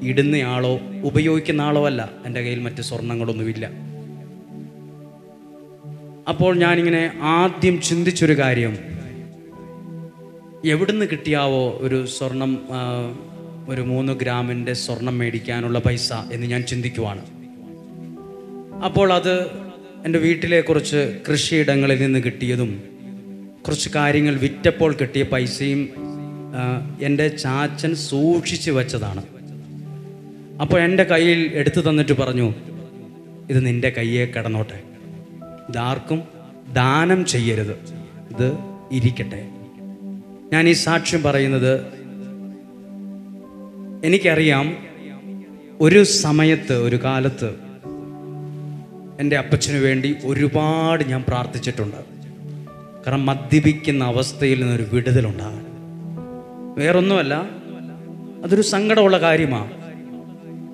ഇടുന്നയാളോ ഉപയോഗിക്കുന്ന ആളോ അല്ല. എൻ്റെ കയ്യിൽ മറ്റ് സ്വർണങ്ങളൊന്നുമില്ല. അപ്പോൾ ഞാനിങ്ങനെ ആദ്യം ചിന്തിച്ചൊരു കാര്യം, എവിടുന്ന് കിട്ടിയാവോ ഒരു സ്വർണം, ഒരു 3 ഗ്രാമിൻ്റെ സ്വർണം മേടിക്കാനുള്ള പൈസ എന്ന് ഞാൻ ചിന്തിക്കുവാണ്. അപ്പോൾ അത് എൻ്റെ വീട്ടിലെ കുറച്ച് കൃഷിയിടങ്ങളിൽ നിന്ന് കിട്ടിയതും കുറച്ച് കാര്യങ്ങൾ വിറ്റപ്പോൾ കിട്ടിയ പൈസയും എൻ്റെ ചാച്ചൻ സൂക്ഷിച്ച് വെച്ചതാണ്. അപ്പോൾ എൻ്റെ കയ്യിൽ എടുത്തു തന്നിട്ട് പറഞ്ഞു, ഇത് നിൻ്റെ കയ്യെ കിടന്നോട്ടെ, ഇതാർക്കും ദാനം ചെയ്യരുത്, ഇത് ഇരിക്കട്ടെ. ഞാൻ ഈ സാക്ഷ്യം പറയുന്നത്, എനിക്കറിയാം ഒരു സമയത്ത്, ഒരു കാലത്ത് എൻ്റെ അപ്പച്ചന് വേണ്ടി ഒരുപാട് ഞാൻ പ്രാർത്ഥിച്ചിട്ടുണ്ട്. കാരണം മദ്യപിക്കുന്ന അവസ്ഥയിൽ നിന്നൊരു വിടുതലുണ്ടാകാൻ. വേറൊന്നുമല്ല, അതൊരു സങ്കടമുള്ള കാര്യമാണ്.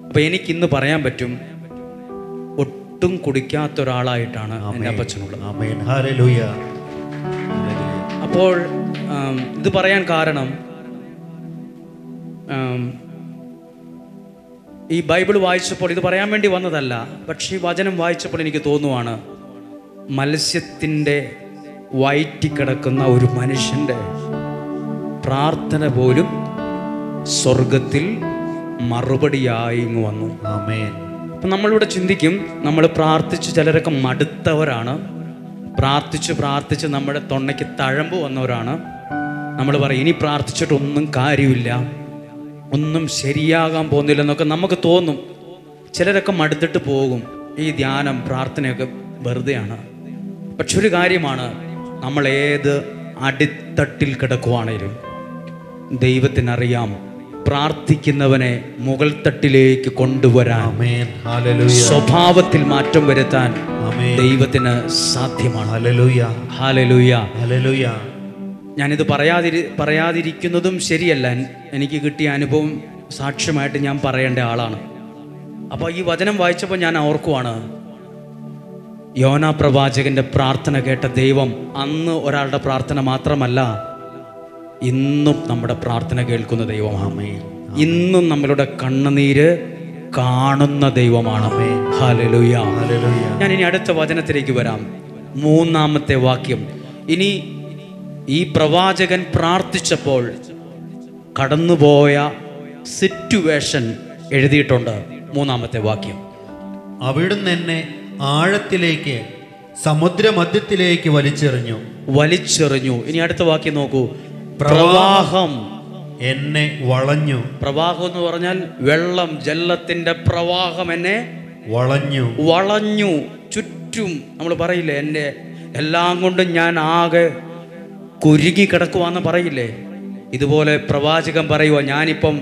അപ്പം എനിക്കിന്ന് പറയാൻ പറ്റും, ഒട്ടും കുടിക്കാത്ത ഒരാളായിട്ടാണ് എൻ്റെ അപ്പച്ചനുള്ളത്. അപ്പോൾ ഇത് പറയാൻ കാരണം, ഈ ബൈബിൾ വായിച്ചപ്പോൾ ഇത് പറയാൻ വേണ്ടി വന്നതല്ല, പക്ഷേ ഈ വചനം വായിച്ചപ്പോൾ എനിക്ക് തോന്നുവാണ്, മത്സ്യത്തിൻ്റെ വയറ്റിക്കിടക്കുന്ന ഒരു മനുഷ്യൻ്റെ പ്രാർത്ഥന പോലും സ്വർഗത്തിൽ മറുപടിയായി ഇങ്ങ് വന്നു. അപ്പം നമ്മളിവിടെ ചിന്തിക്കും, നമ്മൾ പ്രാർത്ഥിച്ച് ചിലരൊക്കെ മടുത്തവരാണ്, പ്രാർത്ഥിച്ച് നമ്മുടെ തൊണ്ടയ്ക്ക് തഴമ്പ് വന്നവരാണ്. നമ്മൾ പറയും, ഇനി പ്രാർത്ഥിച്ചിട്ടൊന്നും കാര്യമില്ല, ഒന്നും ശരിയാകാൻ പോകുന്നില്ലെന്നൊക്കെ നമുക്ക് തോന്നും. ചിലരൊക്കെ മടുത്തിട്ട് പോകും, ഈ ധ്യാനം പ്രാർത്ഥനയൊക്കെ വെറുതെയാണ്. പക്ഷെ ഒരു കാര്യമാണ്, നമ്മൾ ഏത് അടിത്തട്ടിൽ കിടക്കുവാണേലും ദൈവത്തിനറിയാം പ്രാർത്ഥിക്കുന്നവനെ മുകൾ തട്ടിലേക്ക് കൊണ്ടുവരാൻ, സ്വഭാവത്തിൽ മാറ്റം വരുത്താൻ ദൈവത്തിന് സാധ്യമാണ്. ഹല്ലേലൂയ. ഞാനിത് പറയാതിരിക്കുന്നതും ശരിയല്ല. എനിക്ക് കിട്ടിയ അനുഭവം സാക്ഷ്യമായിട്ട് ഞാൻ പറയേണ്ട ആളാണ്. അപ്പോൾ ഈ വചനം വായിച്ചപ്പോൾ ഞാൻ ഓർക്കുവാണ്, യോനാ പ്രവാചകന്റെ പ്രാർത്ഥന കേട്ട ദൈവം അന്ന് ഒരാളുടെ പ്രാർത്ഥന മാത്രമല്ല, ഇന്നും നമ്മുടെ പ്രാർത്ഥന കേൾക്കുന്ന ദൈവമാണ്. ഇന്നും നമ്മളുടെ കണ്ണുനീര് കാണുന്ന ദൈവമാണ്. ഹല്ലേലൂയ. ഞാൻ ഇനി അടുത്ത വചനത്തിലേക്ക് വരാം. 3-ാമത്തെ വാക്യം. ഇനി ഈ പ്രവാചകൻ പ്രാർത്ഥിച്ചപ്പോൾ കടന്നുപോയ സിറ്റുവേഷൻ എഴുതിയിട്ടുണ്ട്. 3-ാമത്തെ വാക്യം. അവിടുന്ന് എന്നെ ആഴത്തിലേക്ക് സമുദ്രമധ്യത്തിലേക്ക് വലിച്ചെറിഞ്ഞു. ഇനി അടുത്ത വാക്യം നോക്കൂ. പ്രവാഹം എന്നെ വളഞ്ഞു. പ്രവാഹം എന്ന് പറഞ്ഞാൽ വെള്ളം, ജലത്തിന്റെ പ്രവാഹം എന്നെ വളഞ്ഞു. ചുറ്റും നമ്മൾ പറയില്ലേ, എൻ്റെ എല്ലാം കൊണ്ടും ഞാൻ ആകെ കുരുങ്ങി കിടക്കുവാന്ന് പറയില്ലേ, ഇതുപോലെ പ്രവാചകൻ പറയുക, ഞാനിപ്പം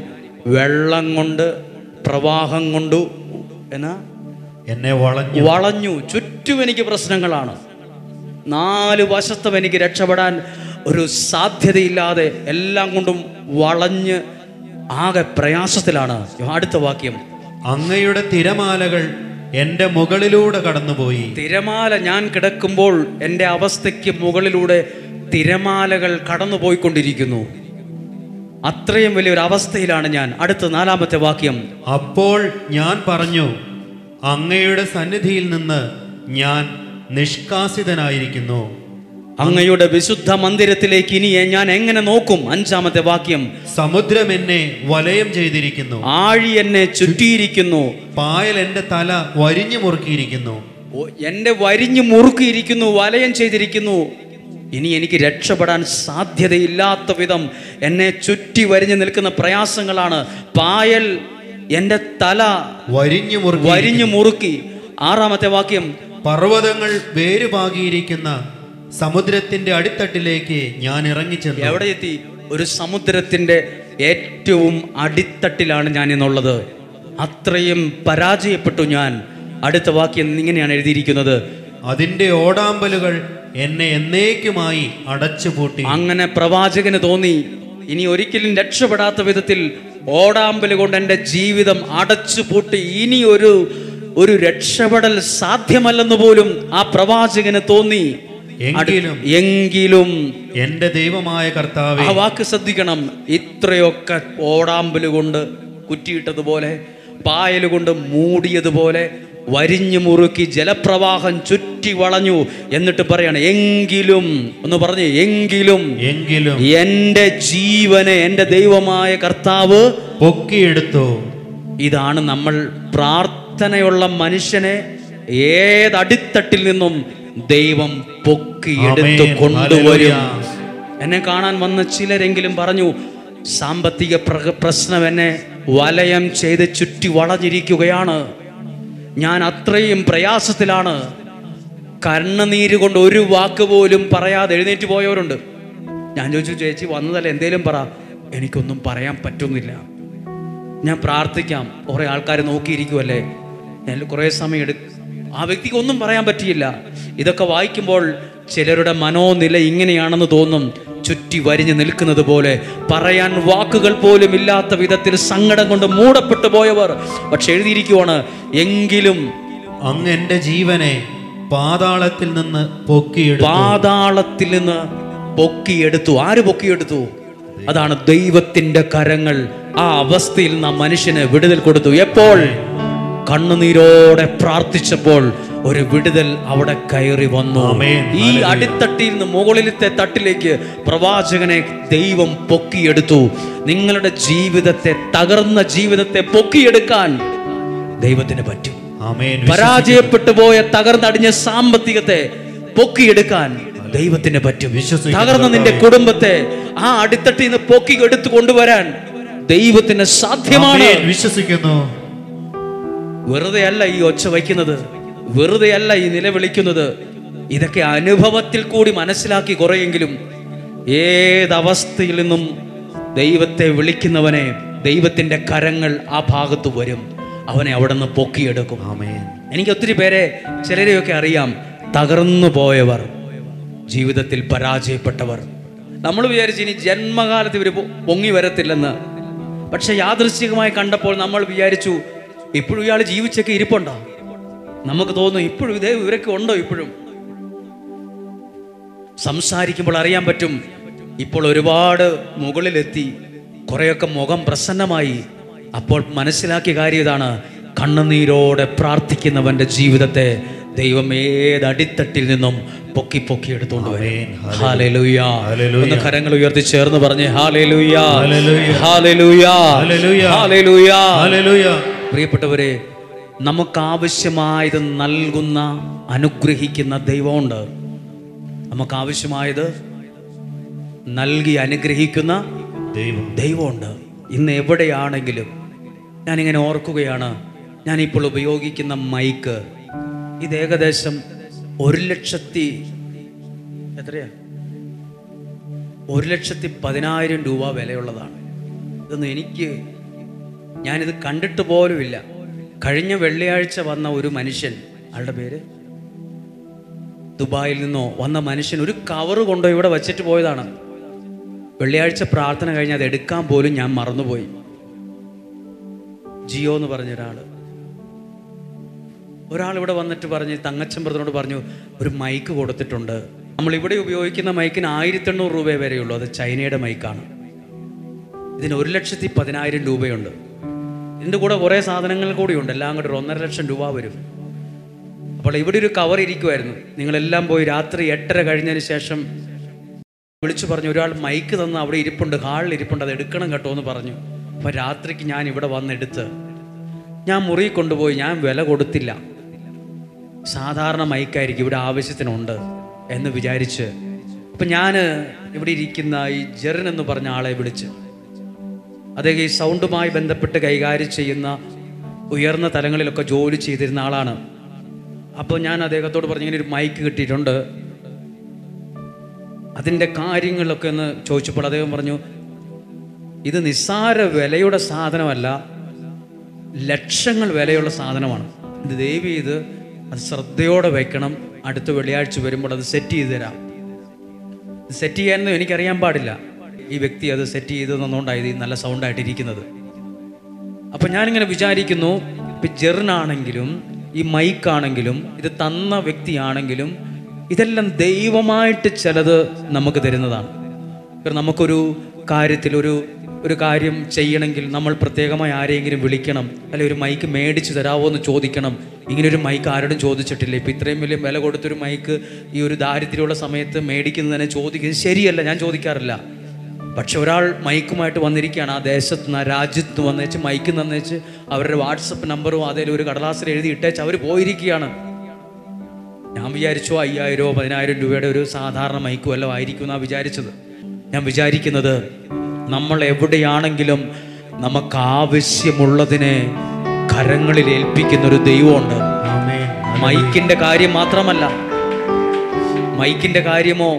വെള്ളം കൊണ്ട്, പ്രവാഹം കൊണ്ടു എന്നാ എന്നെ വളഞ്ഞു. ചുറ്റും എനിക്ക് പ്രശ്നങ്ങളാണ്, 4 വശത്തും എനിക്ക് രക്ഷപ്പെടാൻ ഒരു സാധ്യതയില്ലാതെ എല്ലാം കൊണ്ടും വളഞ്ഞ് ആകെ പ്രയാസത്തിലാണ്. അടുത്ത വാക്യം. അങ്ങയുടെ തിരമാലകൾ എൻ്റെ മുകളിലൂടെ കടന്നുപോയി. തിരമാല, ഞാൻ കിടക്കുമ്പോൾ എൻ്റെ അവസ്ഥയ്ക്ക് മുകളിലൂടെ തിരമാലകൾ കടന്നുപോയിക്കൊണ്ടിരിക്കുന്നു. അത്രയും വലിയൊരു അവസ്ഥയിലാണ് ഞാൻ. അടുത്ത 4-ാമത്തെ വാക്യം. അപ്പോൾ ഞാൻ പറഞ്ഞു, അങ്ങയുടെ സന്നിധിയിൽ നിന്ന് ഞാൻ നിഷ്കാസിതനായിരിക്കുന്നു. അങ്ങയുടെ വിശുദ്ധ മന്ദിരത്തിലേക്ക് ഇനി ഞാൻ എങ്ങനെ നോക്കും? 5-ാമത്തെ വാക്യം. സമുദ്രം എന്നെ വലയം ചെയ്തിരിക്കുന്നു, ആഴി എന്നെ ചുറ്റിയിരിക്കുന്നു, പായൽ എൻ്റെ തല വരിഞ്ഞു മുറുക്കിയിരിക്കുന്നു. എന്റെ വരിഞ്ഞു മുറുക്കിയിരിക്കുന്നു, വലയം ചെയ്തിരിക്കുന്നു. ഇനി എനിക്ക് രക്ഷപ്പെടാൻ സാധ്യതയില്ലാത്ത വിധം എന്നെ ചുറ്റി വരിഞ്ഞു നിൽക്കുന്ന പ്രയാസങ്ങളാണ്. പായൽ എൻ്റെ തല വരിഞ്ഞു മുറുക്കി. 6-ാമത്തെ വാക്യം, പർവ്വതങ്ങൾ വേരുപാകിയിരിക്കുന്ന സമുദ്രത്തിന്റെ അടിത്തട്ടിലേക്ക് ഞാൻ ഇറങ്ങിച്ചെന്നു. എവിടെ എത്തി? ഒരു സമുദ്രത്തിന്റെ ഏറ്റവും അടിത്തട്ടിലാണ് ഞാൻ എന്നുള്ളത്. അത്രയും പരാജയപ്പെട്ടു ഞാൻ. അടുത്ത വാക്യം ഇങ്ങനെയാണ് എഴുതിയിരിക്കുന്നത്, അതിന്റെ ഓടാമ്പലുകൾ എന്നെ എന്നേക്കുമായി അടച്ചുപൂട്ടി. അങ്ങനെ പ്രവാചകന് തോന്നി, ഇനി ഒരിക്കലും രക്ഷപ്പെടാത്ത വിധത്തിൽ ഓടാമ്പല് കൊണ്ട് എൻ്റെ ജീവിതം അടച്ചുപൂട്ടി, ഇനി ഒരു രക്ഷപ്പെടൽ സാധ്യമല്ലെന്ന് പോലും ആ പ്രവാചകന് തോന്നി. എങ്കിലും എന്റെ ദൈവമായ കർത്താവേ, ആ വാക്ക് ശ്രദ്ധിക്കണം, ഇത്രയൊക്കെ ഓടാമ്പല് കൊണ്ട് കുറ്റിയിട്ടതുപോലെ, പായൽ കൊണ്ട് മൂടിയതുപോലെ വരിഞ്ഞു മുറുക്കി ജലപ്രവാഹം ചുറ്റി വളഞ്ഞു. എന്നിട്ട് പറയാണ് എങ്കിലും, ഒന്ന് പറഞ്ഞു, എങ്കിലും എന്റെ ജീവനെ എന്റെ ദൈവമായ കർത്താവ് പൊക്കിയെടുത്തു. ഇതാണ് നമ്മൾ പ്രാർത്ഥനയുള്ള മനുഷ്യനെ ഏതടിത്തട്ടിൽ നിന്നും ദൈവം പൊക്കിയെടുത്ത് കൊണ്ടുവരും. എന്നെ കാണാൻ വന്ന ചിലരെങ്കിലും പറഞ്ഞു, സാമ്പത്തിക പ്രശ്നം എന്നെ വലയം ചെയ്ത് ചുറ്റി വളഞ്ഞിരിക്കുകയാണ്, ഞാൻ അത്രയും പ്രയാസത്തിലാണ്. കണ്ണുനീര് കൊണ്ട് ഒരു വാക്ക് പോലും പറയാതെ എഴുന്നേറ്റ് പോയവരുണ്ട്. ഞാൻ ചോദിച്ചു, ചേച്ചി വന്നതല്ല, എന്തേലും പറ. എനിക്കൊന്നും പറയാൻ പറ്റുന്നില്ല, ഞാൻ പ്രാർത്ഥിക്കാം. കുറേ ആൾക്കാർ നോക്കിയിരിക്കുമല്ലേ, ഞാൻ കുറേ സമയം എടുക്കും. ആ വ്യക്തിക്ക് ഒന്നും പറയാൻ പറ്റിയില്ല. ഇതൊക്കെ വായിക്കുമ്പോൾ ചിലരുടെ മനോനില ഇങ്ങനെയാണെന്ന് തോന്നും, ചുറ്റി വരിഞ്ഞു നിൽക്കുന്നത് പോലെ, പറയാൻ വാക്കുകൾ പോലും ഇല്ലാത്ത വിധത്തിൽ സങ്കടം കൊണ്ട് മൂടപ്പെട്ടു പോയവർ. പക്ഷെ എഴുതിയിരിക്കുവാണ്, എങ്കിലും അങ്ങ് എൻ്റെ ജീവനെ പാതാളത്തിൽ നിന്ന് പൊക്കിയെടുത്തു. പാതാളത്തിൽ നിന്ന് പൊക്കിയെടുത്തു. ആര് പൊക്കിയെടുത്തു? അതാണ് ദൈവത്തിന്റെ കരങ്ങൾ. ആ അവസ്ഥയിൽ നാം മനുഷ്യന് വിടുതൽ കൊടുത്തു. എപ്പോൾ? കണ്ണുനീരോടെ പ്രാർത്ഥിച്ചപ്പോൾ ഒരു വിടുതൽ അവിടെ കയറി വന്നു. ഈ അടിത്തട്ടിൽ നിന്ന് മുകളിലത്തെ തട്ടിലേക്ക് പ്രവാചകനെ ദൈവം പൊക്കിയെടുത്തു. നിങ്ങളുടെ ജീവിതത്തെ, തകർന്ന ജീവിതത്തെ പൊക്കിയെടുക്കാൻ ദൈവത്തിന് പറ്റും. പരാജയപ്പെട്ടു പോയ തകർന്നടിഞ്ഞ സാമ്പത്തികത്തെ പൊക്കിയെടുക്കാൻ ദൈവത്തിന് പറ്റും. തകർന്ന നിന്റെ കുടുംബത്തെ ആ അടിത്തട്ടിൽ നിന്ന് പൊക്കി എടുത്തു കൊണ്ടുവരാൻ ദൈവത്തിന് സാധ്യമാണ്. വിശ്വസിക്കുന്നു. വെറുതെ അല്ല ഈ ഒച്ച വയ്ക്കുന്നത്, വെറുതെ അല്ല ഈ നിലവിളിക്കുന്നത്. ഇതൊക്കെ അനുഭവത്തിൽ കൂടി മനസ്സിലാക്കി കുറെയെങ്കിലും ഏതവസ്ഥയിൽ നിന്നും ദൈവത്തെ വിളിക്കുന്നവനെ ദൈവത്തിന്റെ കരങ്ങൾ ആ ഭാഗത്ത് വരും, അവനെ അവിടെ നിന്ന് പൊക്കിയെടുക്കും. എനിക്ക് ഒത്തിരി പേരെ, ചിലരെയൊക്കെ അറിയാം, തകർന്നു പോയവർ, ജീവിതത്തിൽ പരാജയപ്പെട്ടവർ. നമ്മൾ വിചാരിച്ചു ഇനി ജന്മകാലത്ത് ഇവർ പൊങ്ങി വരത്തില്ലെന്ന്. പക്ഷെ യാദൃശ്ചികമായി കണ്ടപ്പോൾ നമ്മൾ വിചാരിച്ചു ഇപ്പോഴും ഇയാൾ ജീവിച്ചൊക്കെ ഇരിപ്പുണ്ടോ? നമുക്ക് തോന്നുന്നു ഇപ്പോഴും ഇവരൊക്കെ ഉണ്ടോ? ഇപ്പോഴും സംസാരിക്കുമ്പോൾ അറിയാൻ പറ്റും, ഇപ്പോൾ ഒരുപാട് മുകളിലെത്തി, കുറെയൊക്കെ മുഖം പ്രസന്നമായി. അപ്പോൾ മനസ്സിലാക്കിയ കാര്യം ഇതാണ്, കണ്ണുനീരോടെ പ്രാർത്ഥിക്കുന്നവന്റെ ജീവിതത്തെ ദൈവം ഏതടിത്തട്ടിൽ നിന്നും പൊക്കി പൊക്കി എടുത്തോണ്ട് വരും. ഹല്ലേലൂയ. ഒന്ന് കരങ്ങൾ ഉയർത്തി ചേർന്ന് പറഞ്ഞേ ഹല്ലേലൂയ, ഹല്ലേലൂയ, ഹല്ലേലൂയ, ഹല്ലേലൂയ. പ്രിയപ്പെട്ടവരെ, നമുക്കാവശ്യമായത് നൽകുന്ന, അനുഗ്രഹിക്കുന്ന ദൈവമുണ്ട്. നമുക്കാവശ്യമായത് നൽകി അനുഗ്രഹിക്കുന്ന ദൈവമുണ്ട്. ഇന്ന് എവിടെയാണെങ്കിലും ഞാനിങ്ങനെ ഓർക്കുകയാണ്, ഞാനിപ്പോൾ ഉപയോഗിക്കുന്ന മൈക്ക്, ഇത് ഏകദേശം 1,10,000 രൂപ വിലയുള്ളതാണ്. ഇതൊന്നും ഞാനിത് കണ്ടിട്ട് പോലുമില്ല. കഴിഞ്ഞ വെള്ളിയാഴ്ച വന്ന ഒരു മനുഷ്യൻ, ആളുടെ പേര്, ദുബായിൽ നിന്നോ വന്ന മനുഷ്യൻ ഒരു കവറ് കൊണ്ടോ ഇവിടെ വച്ചിട്ട് പോയതാണ്. വെള്ളിയാഴ്ച പ്രാർത്ഥന കഴിഞ്ഞ് അത് എടുക്കാൻ പോലും ഞാൻ മറന്നുപോയി. ജിയോ എന്ന് പറഞ്ഞ ഒരാൾ ഇവിടെ വന്നിട്ട് പറഞ്ഞ്, തങ്കച്ചൻ ബ്രദറിനോട് പറഞ്ഞു, ഒരു മൈക്ക് കൊടുത്തിട്ടുണ്ട്. നമ്മളിവിടെ ഉപയോഗിക്കുന്ന മൈക്കിന് 1,800 രൂപ വരെയുള്ളൂ. അത് ചൈനയുടെ മൈക്കാണ്. ഇതിന് 1,10,000 രൂപയുണ്ട്. ഇതിൻ്റെ കൂടെ കുറേ സാധനങ്ങൾ കൂടിയുണ്ട്. എല്ലാം കൂടി 1.5 ലക്ഷം രൂപ വരും. അപ്പോൾ ഇവിടെ ഒരു കവർ ഇരിക്കുമായിരുന്നു. നിങ്ങളെല്ലാം പോയി രാത്രി 8:30 കഴിഞ്ഞതിന് ശേഷം വിളിച്ചു പറഞ്ഞു, ഒരാൾ മൈക്ക് തന്ന് അവിടെ ഇരിപ്പുണ്ട്, ഹാളിൽ ഇരിപ്പുണ്ട്, അത് എടുക്കണം കേട്ടോ എന്ന് പറഞ്ഞു. അപ്പോൾ രാത്രിക്ക് ഞാൻ ഇവിടെ വന്നെടുത്ത് ഞാൻ മുറി കൊണ്ടുപോയി. ഞാൻ വില കൊടുത്തില്ല, സാധാരണ മൈക്കായിരിക്കും, ഇവിടെ ആവശ്യത്തിനുണ്ട് എന്ന് വിചാരിച്ച്. അപ്പം ഞാൻ ഇവിടെ ഇരിക്കുന്ന ഈ ജെറിൻ എന്ന് പറഞ്ഞ ആളെ വിളിച്ച്, അദ്ദേഹം ഈ സൗണ്ടുമായി ബന്ധപ്പെട്ട് കൈകാര്യം ചെയ്യുന്ന ഉയർന്ന തലങ്ങളിലൊക്കെ ജോലി ചെയ്തിരുന്ന ആളാണ്. അപ്പോൾ ഞാൻ അദ്ദേഹത്തോട് പറഞ്ഞു, ഇങ്ങനെ ഒരു മൈക്ക് കിട്ടിയിട്ടുണ്ട്, അതിൻ്റെ കാര്യങ്ങളൊക്കെ ഒന്ന് ചോദിച്ചപ്പോൾ അദ്ദേഹം പറഞ്ഞു, ഇത് നിസ്സാര വിലയുടെ സാധനമല്ല, ലക്ഷങ്ങൾ വിലയുള്ള സാധനമാണ്. ഇത് ദയവ് ചെയ്ത് അത് ശ്രദ്ധയോടെ വെക്കണം, അടുത്ത വെള്ളിയാഴ്ച വരുമ്പോൾ അത് സെറ്റ് ചെയ്ത് തരാം. സെറ്റ് ചെയ്യാനൊന്നും എനിക്കറിയാൻ പാടില്ല. ഈ വ്യക്തി അത് സെറ്റ് ചെയ്ത് തന്നുകൊണ്ടായത് ഈ നല്ല സൗണ്ടായിട്ടിരിക്കുന്നത്. അപ്പം ഞാനിങ്ങനെ വിചാരിക്കുന്നു, ഇപ്പം ജെറിനാണെങ്കിലും ഈ മൈക്കാണെങ്കിലും ഇത് തന്ന വ്യക്തിയാണെങ്കിലും ഇതെല്ലാം ദൈവമായിട്ട് ചിലത് നമുക്ക് തരുന്നതാണ്. നമുക്കൊരു കാര്യത്തിൽ ഒരു കാര്യം ചെയ്യണമെങ്കിൽ നമ്മൾ പ്രത്യേകമായി ആരെയെങ്കിലും വിളിക്കണം, അല്ലെങ്കിൽ ഒരു മൈക്ക് മേടിച്ച് തരാമോ എന്ന് ചോദിക്കണം. ഇങ്ങനൊരു മൈക്ക് ആരോടും ചോദിച്ചിട്ടില്ല. ഇപ്പം ഇത്രയും വലിയ വില കൊടുത്തൊരു മൈക്ക് ഈ ഒരു ദാരിദ്ര്യമുള്ള സമയത്ത് മേടിക്കുന്നതിനെ ചോദിക്കുന്നത് ശരിയല്ല, ഞാൻ ചോദിക്കാറില്ല. പക്ഷെ ഒരാൾ മൈക്കുമായിട്ട് വന്നിരിക്കുകയാണ്, ആ ദേശത്ത് നിന്ന് ആ രാജ്യത്ത് നിന്ന് വന്നേച്ച് മൈക്ക് തന്നേച്ച് അവരുടെ വാട്സപ്പ് നമ്പറും അതിൽ ഒരു കടലാസിൽ എഴുതി ഇട്ടേച്ച് അവർ പോയിരിക്കുകയാണ്. ഞാൻ വിചാരിച്ചു 5000 10,000 രൂപയുടെ ഒരു സാധാരണ മൈക്ക് വല്ലതും ആയിരിക്കും എന്നാണ് വിചാരിച്ചത്. ഞാൻ വിചാരിക്കുന്നത്, നമ്മൾ എവിടെയാണെങ്കിലും നമുക്ക് ആവശ്യമുള്ളതിനെ കരങ്ങളിൽ ഏൽപ്പിക്കുന്ന ഒരു ദൈവമുണ്ട്. മൈക്കിൻ്റെ കാര്യം മാത്രമല്ല, മൈക്കിൻ്റെ കാര്യമോ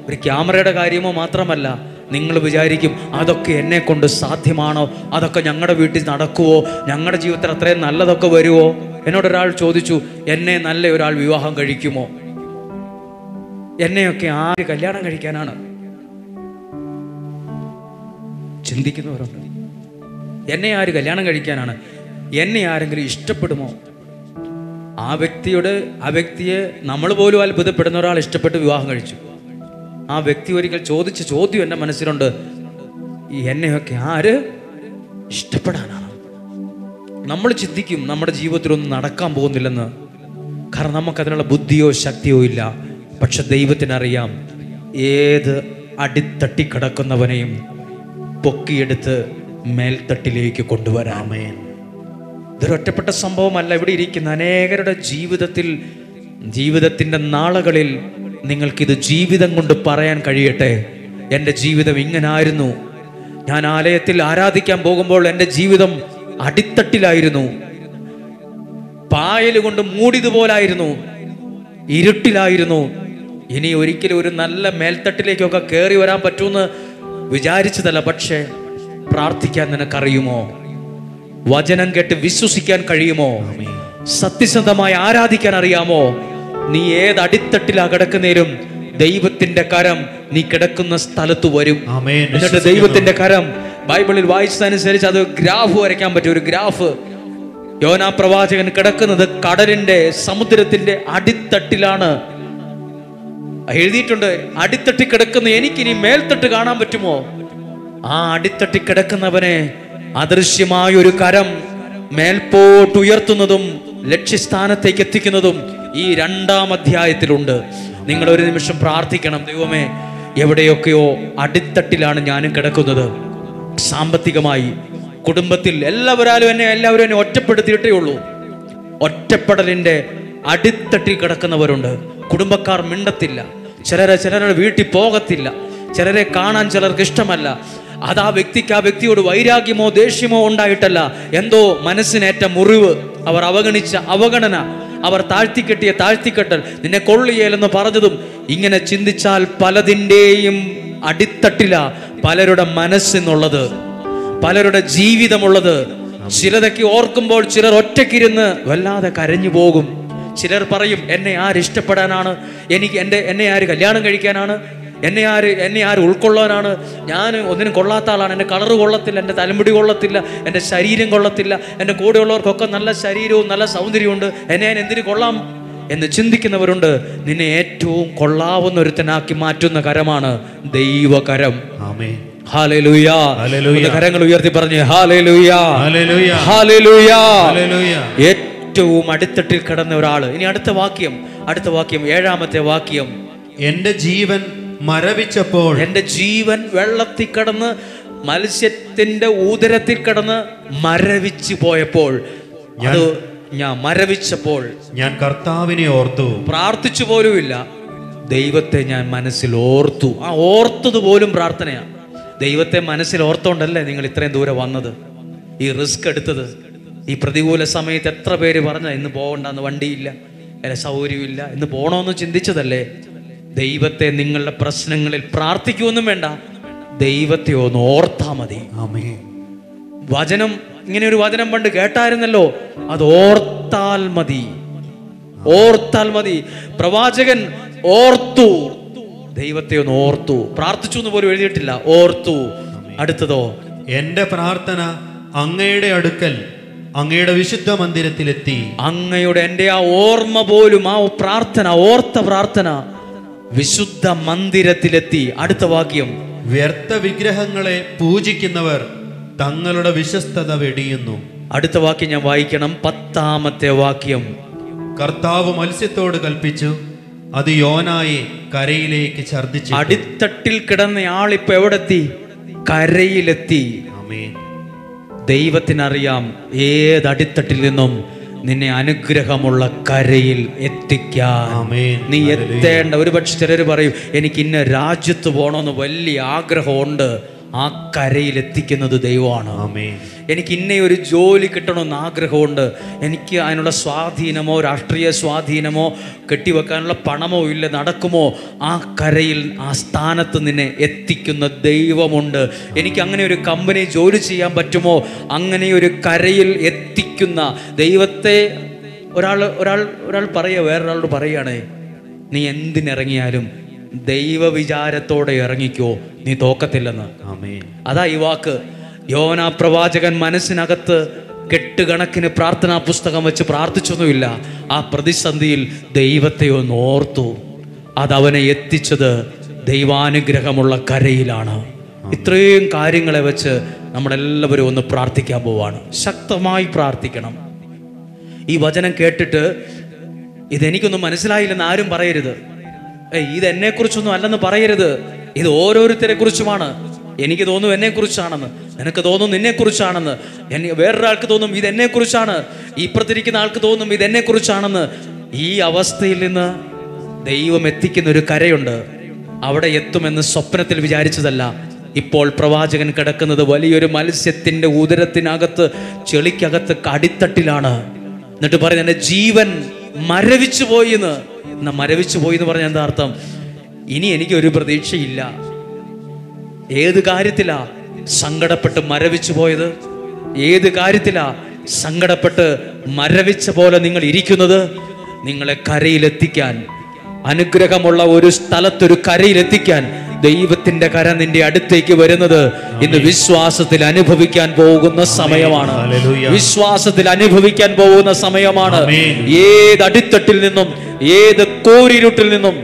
ഒരു ക്യാമറയുടെ കാര്യമോ മാത്രമല്ല. നിങ്ങൾ വിചാരിക്കും അതൊക്കെ എന്നെ കൊണ്ട് സാധ്യമാണോ, അതൊക്കെ ഞങ്ങളുടെ വീട്ടിൽ നടക്കുമോ, ഞങ്ങളുടെ ജീവിതത്തിൽ അത്രയും നല്ലതൊക്കെ വരുമോ? എന്നോടൊരാൾ ചോദിച്ചു, എന്നെ നല്ല ഒരാൾ വിവാഹം കഴിക്കുമോ? എന്നെയൊക്കെ ആര് കല്യാണം കഴിക്കാനാണ്? ചിന്തിക്കുന്നവരുണ്ട്. എന്നെ ആര് കല്യാണം കഴിക്കാനാണ്? എന്നെ ആരെങ്കിലും ഇഷ്ടപ്പെടുമോ? ആ വ്യക്തിയെ നമ്മൾ പോലും അത്ഭുതപ്പെടുന്ന ഒരാൾ ഇഷ്ടപ്പെട്ട് വിവാഹം കഴിച്ചു. ആ വ്യക്തി ഒരിക്കൽ ചോദിച്ച ചോദ്യം എൻ്റെ മനസ്സിലുണ്ട്, എന്നെയൊക്കെ ആര് ഇഷ്ടപ്പെടാനാണ്? നമ്മൾ ചിന്തിക്കും നമ്മുടെ ജീവിതത്തിലൊന്നും നടക്കാൻ പോകുന്നില്ലെന്ന്. കാരണം നമുക്കതിനുള്ള ബുദ്ധിയോ ശക്തിയോ ഇല്ല. പക്ഷെ ദൈവത്തിനറിയാം, ഏത് അടിത്തട്ടിക്കിടക്കുന്നവനെയും പൊക്കിയെടുത്ത് മേൽത്തട്ടിലേക്ക് കൊണ്ടുവരാം. ഇതൊരു ഒറ്റപ്പെട്ട സംഭവമല്ല. ഇവിടെ ഇരിക്കുന്ന അനേകരുടെ ജീവിതത്തിൻ്റെ നാളുകളിൽ നിങ്ങൾക്കിത് ജീവിതം കൊണ്ട് പറയാൻ കഴിയട്ടെ. എൻ്റെ ജീവിതം ഇങ്ങനായിരുന്നു. ഞാൻ ആലയത്തിൽ ആരാധിക്കാൻ പോകുമ്പോൾ എൻ്റെ ജീവിതം അടിത്തട്ടിലായിരുന്നു, പായൽ കൊണ്ട് മൂടിയതുപോലായിരുന്നു, ഇരുട്ടിലായിരുന്നു. ഇനി ഒരിക്കലും ഒരു നല്ല മേൽത്തട്ടിലേക്കൊക്കെ കയറി വരാൻ പറ്റുമെന്ന് വിചാരിച്ചതല്ല. പക്ഷേ പ്രാർത്ഥിക്കാൻ നിനക്കറിയുമോ? വചനം കേട്ട് വിശ്വസിക്കാൻ കഴിയുമോ? സത്യസന്ധമായി ആരാധിക്കാൻ അറിയാമോ? നീ ഏത് അടിത്തട്ടിലാ കിടക്കുന്നേരും ദൈവത്തിന്റെ കരം നീ കിടക്കുന്ന സ്ഥലത്ത് വരും. എന്നിട്ട് ദൈവത്തിന്റെ കരം ബൈബിളിൽ വായിച്ചതനുസരിച്ച് അത് ഗ്രാഫ് വരയ്ക്കാൻ പറ്റും. ഒരു ഗ്രാഫ്. യോനാ പ്രവാചകൻ കിടക്കുന്നത് കടലിന്റെ സമുദ്രത്തിന്റെ അടിത്തട്ടിലാണ്. എഴുതിയിട്ടുണ്ട്, അടിത്തട്ടി കിടക്കുന്ന എനിക്കിനി മേൽത്തട്ട് കാണാൻ പറ്റുമോ? ആ അടിത്തട്ടി കിടക്കുന്നവനെ അദൃശ്യമായ ഒരു കരം മേൽപോട്ട് ഉയർത്തുന്നതും ലക്ഷ്യസ്ഥാനത്തേക്ക് എത്തിക്കുന്നതും ഈ 2-ാം അധ്യായത്തിലുണ്ട്. നിങ്ങൾ ഒരു നിമിഷം പ്രാർത്ഥിക്കണം, ദൈവമേ, എവിടെയൊക്കെയോ അടിത്തട്ടിലാണ് ഞാനും കിടക്കുന്നത്. സാമ്പത്തികമായി, കുടുംബത്തിൽ എല്ലാവരും എന്നെ ഒറ്റപ്പെടുത്തിയിട്ടേ ഉള്ളൂ. ഒറ്റപ്പെടലിന്റെ അടിത്തട്ടിൽ കിടക്കുന്നവരുണ്ട്. കുടുംബക്കാർ മിണ്ടത്തില്ല, ചിലരുടെ വീട്ടിൽ പോകത്തില്ല, ചിലരെ കാണാൻ ചിലർക്ക് ഇഷ്ടമല്ല. അത് ആ വ്യക്തിയോട് വൈരാഗ്യമോ ദേഷ്യമോ ഉണ്ടായിട്ടല്ല, എന്തോ മനസ്സിനേറ്റ മുറിവ്, അവർ അവഗണിച്ച അവഗണന, അവർ താഴ്ത്തിക്കെട്ടൽ, നിന്നെ കൊള്ളിയേലെന്ന് പറഞ്ഞതും. ഇങ്ങനെ ചിന്തിച്ചാൽ പലതിൻ്റെയും അടിത്തട്ടില പലരുടെ മനസ്സെന്നുള്ളത്, പലരുടെ ജീവിതമുള്ളത്. ചിലതൊക്കെ ഓർക്കുമ്പോൾ ചിലർ ഒറ്റയ്ക്കിരുന്ന് വല്ലാതെ കരഞ്ഞു പോകും. ചിലർ പറയും, എന്നെ ആരിഷ്ടപ്പെടാനാണ്, എന്നെ ആര് കല്യാണം കഴിക്കാനാണ്, എന്നെ ആര് ഉൾക്കൊള്ളാനാണ്? ഞാൻ ഒന്നിനും കൊള്ളാത്ത ആളാണ്, എൻ്റെ കളറ് കൊള്ളത്തില്ല, എൻ്റെ തലമുടി കൊള്ളത്തില്ല, എൻ്റെ ശരീരം കൊള്ളത്തില്ല, എൻ്റെ കൂടെയുള്ളവർക്കൊക്കെ നല്ല ശരീരവും നല്ല സൗന്ദര്യമുണ്ട്, എന്നെ ഞാൻ എന്തിനു കൊള്ളാം എന്ന് ചിന്തിക്കുന്നവരുണ്ട്. നിന്നെ ഏറ്റവും കൊള്ളാവുന്ന ഒരുത്തനാക്കി മാറ്റുന്ന കരമാണ് ദൈവകരം. ഹല്ലേലൂയ. കരങ്ങൾ ഉയർത്തി പറഞ്ഞേ ഹല്ലേലൂയ, ഹല്ലേലൂയ. ഏറ്റവും അടിത്തട്ടിൽ കിടന്ന ഒരാള്. ഇനി അടുത്ത വാക്യം 7-ാമത്തെ വാക്യം. എന്റെ ജീവൻ മരവിച്ചപ്പോൾ, എന്റെ ജീവൻ വെള്ളത്തിൽ കിടന്ന് മത്സ്യത്തിന്റെ ഉദരത്തിൽ കിടന്ന് മരവിച്ചു പോയപ്പോൾ, ഞാൻ മരവിച്ചപ്പോൾ ഞാൻ കർത്താവിനെ ഓർത്തു. പ്രാർത്ഥിച്ചു പോലുമില്ല, ദൈവത്തെ ഞാൻ മനസ്സിൽ ഓർത്തു. ആ ഓർത്തത് പോലും പ്രാർത്ഥനയാണ്. ദൈവത്തെ മനസ്സിൽ ഓർത്തോണ്ടല്ലേ നിങ്ങൾ ഇത്രയും ദൂരം വന്നത്, ഈ റിസ്ക് എടുത്തത്. ഈ പ്രതികൂല സമയത്ത് എത്ര പേര് പറഞ്ഞ ഇന്ന് പോകണ്ടെന്ന്, വണ്ടിയില്ല, അല്ല സൗകര്യമില്ല, ഇന്ന് പോകണമെന്ന് ചിന്തിച്ചതല്ലേ? ദൈവത്തെ നിങ്ങളുടെ പ്രശ്നങ്ങളിൽ പ്രാർത്ഥിക്കുമൊന്നും വേണ്ട, ദൈവത്തെ ഒന്ന് ഓർത്താ മതി. വചനം, ഇങ്ങനെ ഒരു വചനം പണ്ട് കേട്ടായിരുന്നല്ലോ, അത് ഓർത്താൽ മതി, ഓർത്താൽ മതി. പ്രവാചകൻ ഓർത്തു, ദൈവത്തെ ഒന്ന് ഓർത്തു. പ്രാർത്ഥിച്ചു എന്ന് പോലും എഴുതിയിട്ടില്ല, ഓർത്തു. അടുത്തതോ, എന്റെ പ്രാർത്ഥന അങ്ങയുടെ അടുക്കൽ, അങ്ങയുടെ വിശുദ്ധ മന്ദിരത്തിലെത്തി. അങ്ങയുടെ എൻ്റെ ആ ഓർമ്മ പോലും, ആ പ്രാർത്ഥന, ഓർത്ത പ്രാർത്ഥന വിശുദ്ധ മന്ദിരത്തിലെത്തി. അടുത്ത വാക്യം, വ്യർത്ഥ വിഗ്രഹങ്ങളെ പൂജിക്കുന്നവർ തങ്ങളുടെ വിശ്വസ്തത വെടിയുന്നു. അടുത്ത വാക്യം ഞാൻ വായിക്കണം, 10ാമത്തെ വാക്യം. കർത്താവ് മത്സ്യത്തോട് കൽപ്പിച്ചു, അത് യോനായെ കരയിലേക്ക് ഛർദ്ദിച്ചു. അടിത്തട്ടിൽ കിടന്ന ആളിപ്പോ എവിടെത്തി? കരയിലെത്തി. ദൈവത്തിനറിയാം ഏതടിത്തട്ടിൽ നിന്നും നിന്നെ അനുഗ്രഹമുള്ള കരയിൽ എത്തിക്കാൻ നീ എത്തേണ്ട. ഒരുപക്ഷെ ചിലർ പറയും, എനിക്ക് ഇന്ന രാജ്യത്ത് പോകണമെന്ന് വലിയ ആഗ്രഹമുണ്ട്. ആ കരയിൽ എത്തിക്കുന്നത് ദൈവമാണ്. എനിക്ക് ഇന്ന ഒരു ജോലി കിട്ടണമെന്ന് ആഗ്രഹമുണ്ട്, എനിക്ക് അതിനുള്ള സ്വാധീനമോ രാഷ്ട്രീയ സ്വാധീനമോ കെട്ടിവെക്കാനുള്ള പണമോ ഇല്ല, നടക്കുമോ? ആ കരയിൽ, ആ സ്ഥാനത്ത് നിന്നെ എത്തിക്കുന്ന ദൈവമുണ്ട്. എനിക്ക് അങ്ങനെ ഒരു കമ്പനി ജോലി ചെയ്യാൻ പറ്റുമോ? അങ്ങനെ ഒരു കരയിൽ എത്തിക്കുന്ന ദൈവത്തെ ഒരാൾ പറയുക, വേറൊരാളോട് പറയുകയാണേ, നീ എന്തിനിറങ്ങിയാലും ദൈവ വിചാരത്തോടെ ഇറങ്ങിക്കോ, നീ തോക്കത്തില്ലെന്ന്. അതാ ഈ വാക്ക്. യോന പ്രവാചകൻ മനസ്സിനകത്ത് കെട്ടുകണക്കിന് പ്രാർത്ഥനാ പുസ്തകം വെച്ച് പ്രാർത്ഥിച്ചൊന്നുമില്ല. ആ പ്രതിസന്ധിയിൽ ദൈവത്തെ ഒന്ന് ഓർത്തു. അതവനെ എത്തിച്ചത് ദൈവാനുഗ്രഹമുള്ള കരയിലാണ്. ഇത്രയും കാര്യങ്ങളെ വെച്ച് നമ്മളെല്ലാവരും ഒന്ന് പ്രാർത്ഥിക്കാൻ പോവാണ്. ശക്തമായി പ്രാർത്ഥിക്കണം. ഈ വചനം കേട്ടിട്ട് ഇതെനിക്കൊന്നും മനസ്സിലായില്ലെന്ന് ആരും പറയരുത്. ഇതെന്നെക്കുറിച്ചൊന്നും അല്ലെന്ന് പറയരുത്. ഇത് ഓരോരുത്തരെ കുറിച്ചുമാണ്. എനിക്ക് തോന്നും എന്നെക്കുറിച്ചാണെന്ന്, നിനക്ക് തോന്നും നിന്നെക്കുറിച്ചാണെന്ന്, വേറൊരാൾക്ക് തോന്നും ഇതെന്നെക്കുറിച്ചാണ്, ഇപ്പുറത്തിരിക്കുന്ന ആൾക്ക് തോന്നും ഇതെന്നെക്കുറിച്ചാണെന്ന്. ഈ അവസ്ഥയിൽ നിന്ന് ദൈവം എത്തിക്കുന്ന ഒരു കരയുണ്ട്. അവിടെ എത്തുമെന്ന് സ്വപ്നത്തിൽ വിചാരിച്ചതല്ല. ഇപ്പോൾ പ്രവാചകൻ കിടക്കുന്നത് വലിയൊരു മത്സ്യത്തിന്റെ ഉദരത്തിനകത്ത്, ചെളിക്കകത്ത് അടിത്തട്ടിലാണ്. എന്നിട്ട് പറയുന്നത് എൻ്റെ ജീവൻ മരവിച്ചു പോയി എന്ന്. എന്നാ മരവിച്ചു പോയി എന്ന് പറഞ്ഞാൽ എന്താ അർത്ഥം? ഇനി എനിക്കൊരു പ്രതീക്ഷയില്ല. ഏത് കാര്യത്തിലാ സങ്കടപ്പെട്ട് മരവിച്ചു പോയത്? ഏത് കാര്യത്തിലാ സങ്കടപ്പെട്ട് മരവിച്ച പോലെ നിങ്ങൾ ഇരിക്കുന്നത്? നിങ്ങളെ കരയിലെത്തിക്കാൻ, അനുഗ്രഹമുള്ള ഒരു സ്ഥലത്തൊരു കരയിലെത്തിക്കാൻ ദൈവത്തിന്റെ കര നിന്റെ അടുത്തേക്ക് വരുന്നത് ഇന്ന് വിശ്വാസത്തിൽ അനുഭവിക്കാൻ പോകുന്ന സമയമാണ്. വിശ്വാസത്തിൽ അനുഭവിക്കാൻ പോകുന്ന സമയമാണ്. ഏത് അടിത്തട്ടിൽ നിന്നും, ഏത് കോരിരുട്ടിൽ നിന്നും,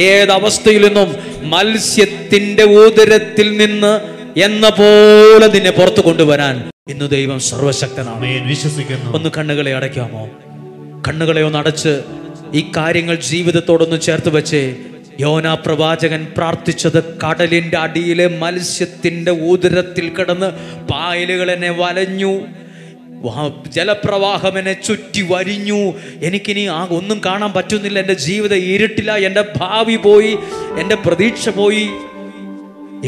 ഏത് അവസ്ഥയിൽ നിന്നും, മത്സ്യത്തിന്റെ ഉദരത്തിൽ നിന്ന് എന്ന പോലെ നിന്നെ പുറത്തു കൊണ്ടുവരാൻ ഇന്ന് ദൈവം സർവശക്തനാണ്. വിശ്വസിക്കുന്നു. ഒന്ന് കണ്ണുകളെ അടയ്ക്കാമോ? കണ്ണുകളെ ഒന്ന് അടച്ച് ഈ കാര്യങ്ങൾ ജീവിതത്തോടൊന്ന് ചേർത്ത് വെച്ചേ. യോനാ പ്രവാചകൻ പ്രാർത്ഥിച്ചത് കടലിന്റെ അടിയിലെ മത്സ്യത്തിന്റെ ഉദരത്തിൽ കിടന്ന് പായലുകൾ എന്നെ വലഞ്ഞു, ജലപ്രവാഹം എന്നെ ചുറ്റി വരിഞ്ഞു, എനിക്കിനി ഒന്നും കാണാൻ പറ്റുന്നില്ല, എൻ്റെ ജീവിതം ഇരുട്ടില്ല, എൻ്റെ ഭാവി പോയി, എൻ്റെ പ്രതീക്ഷ പോയി.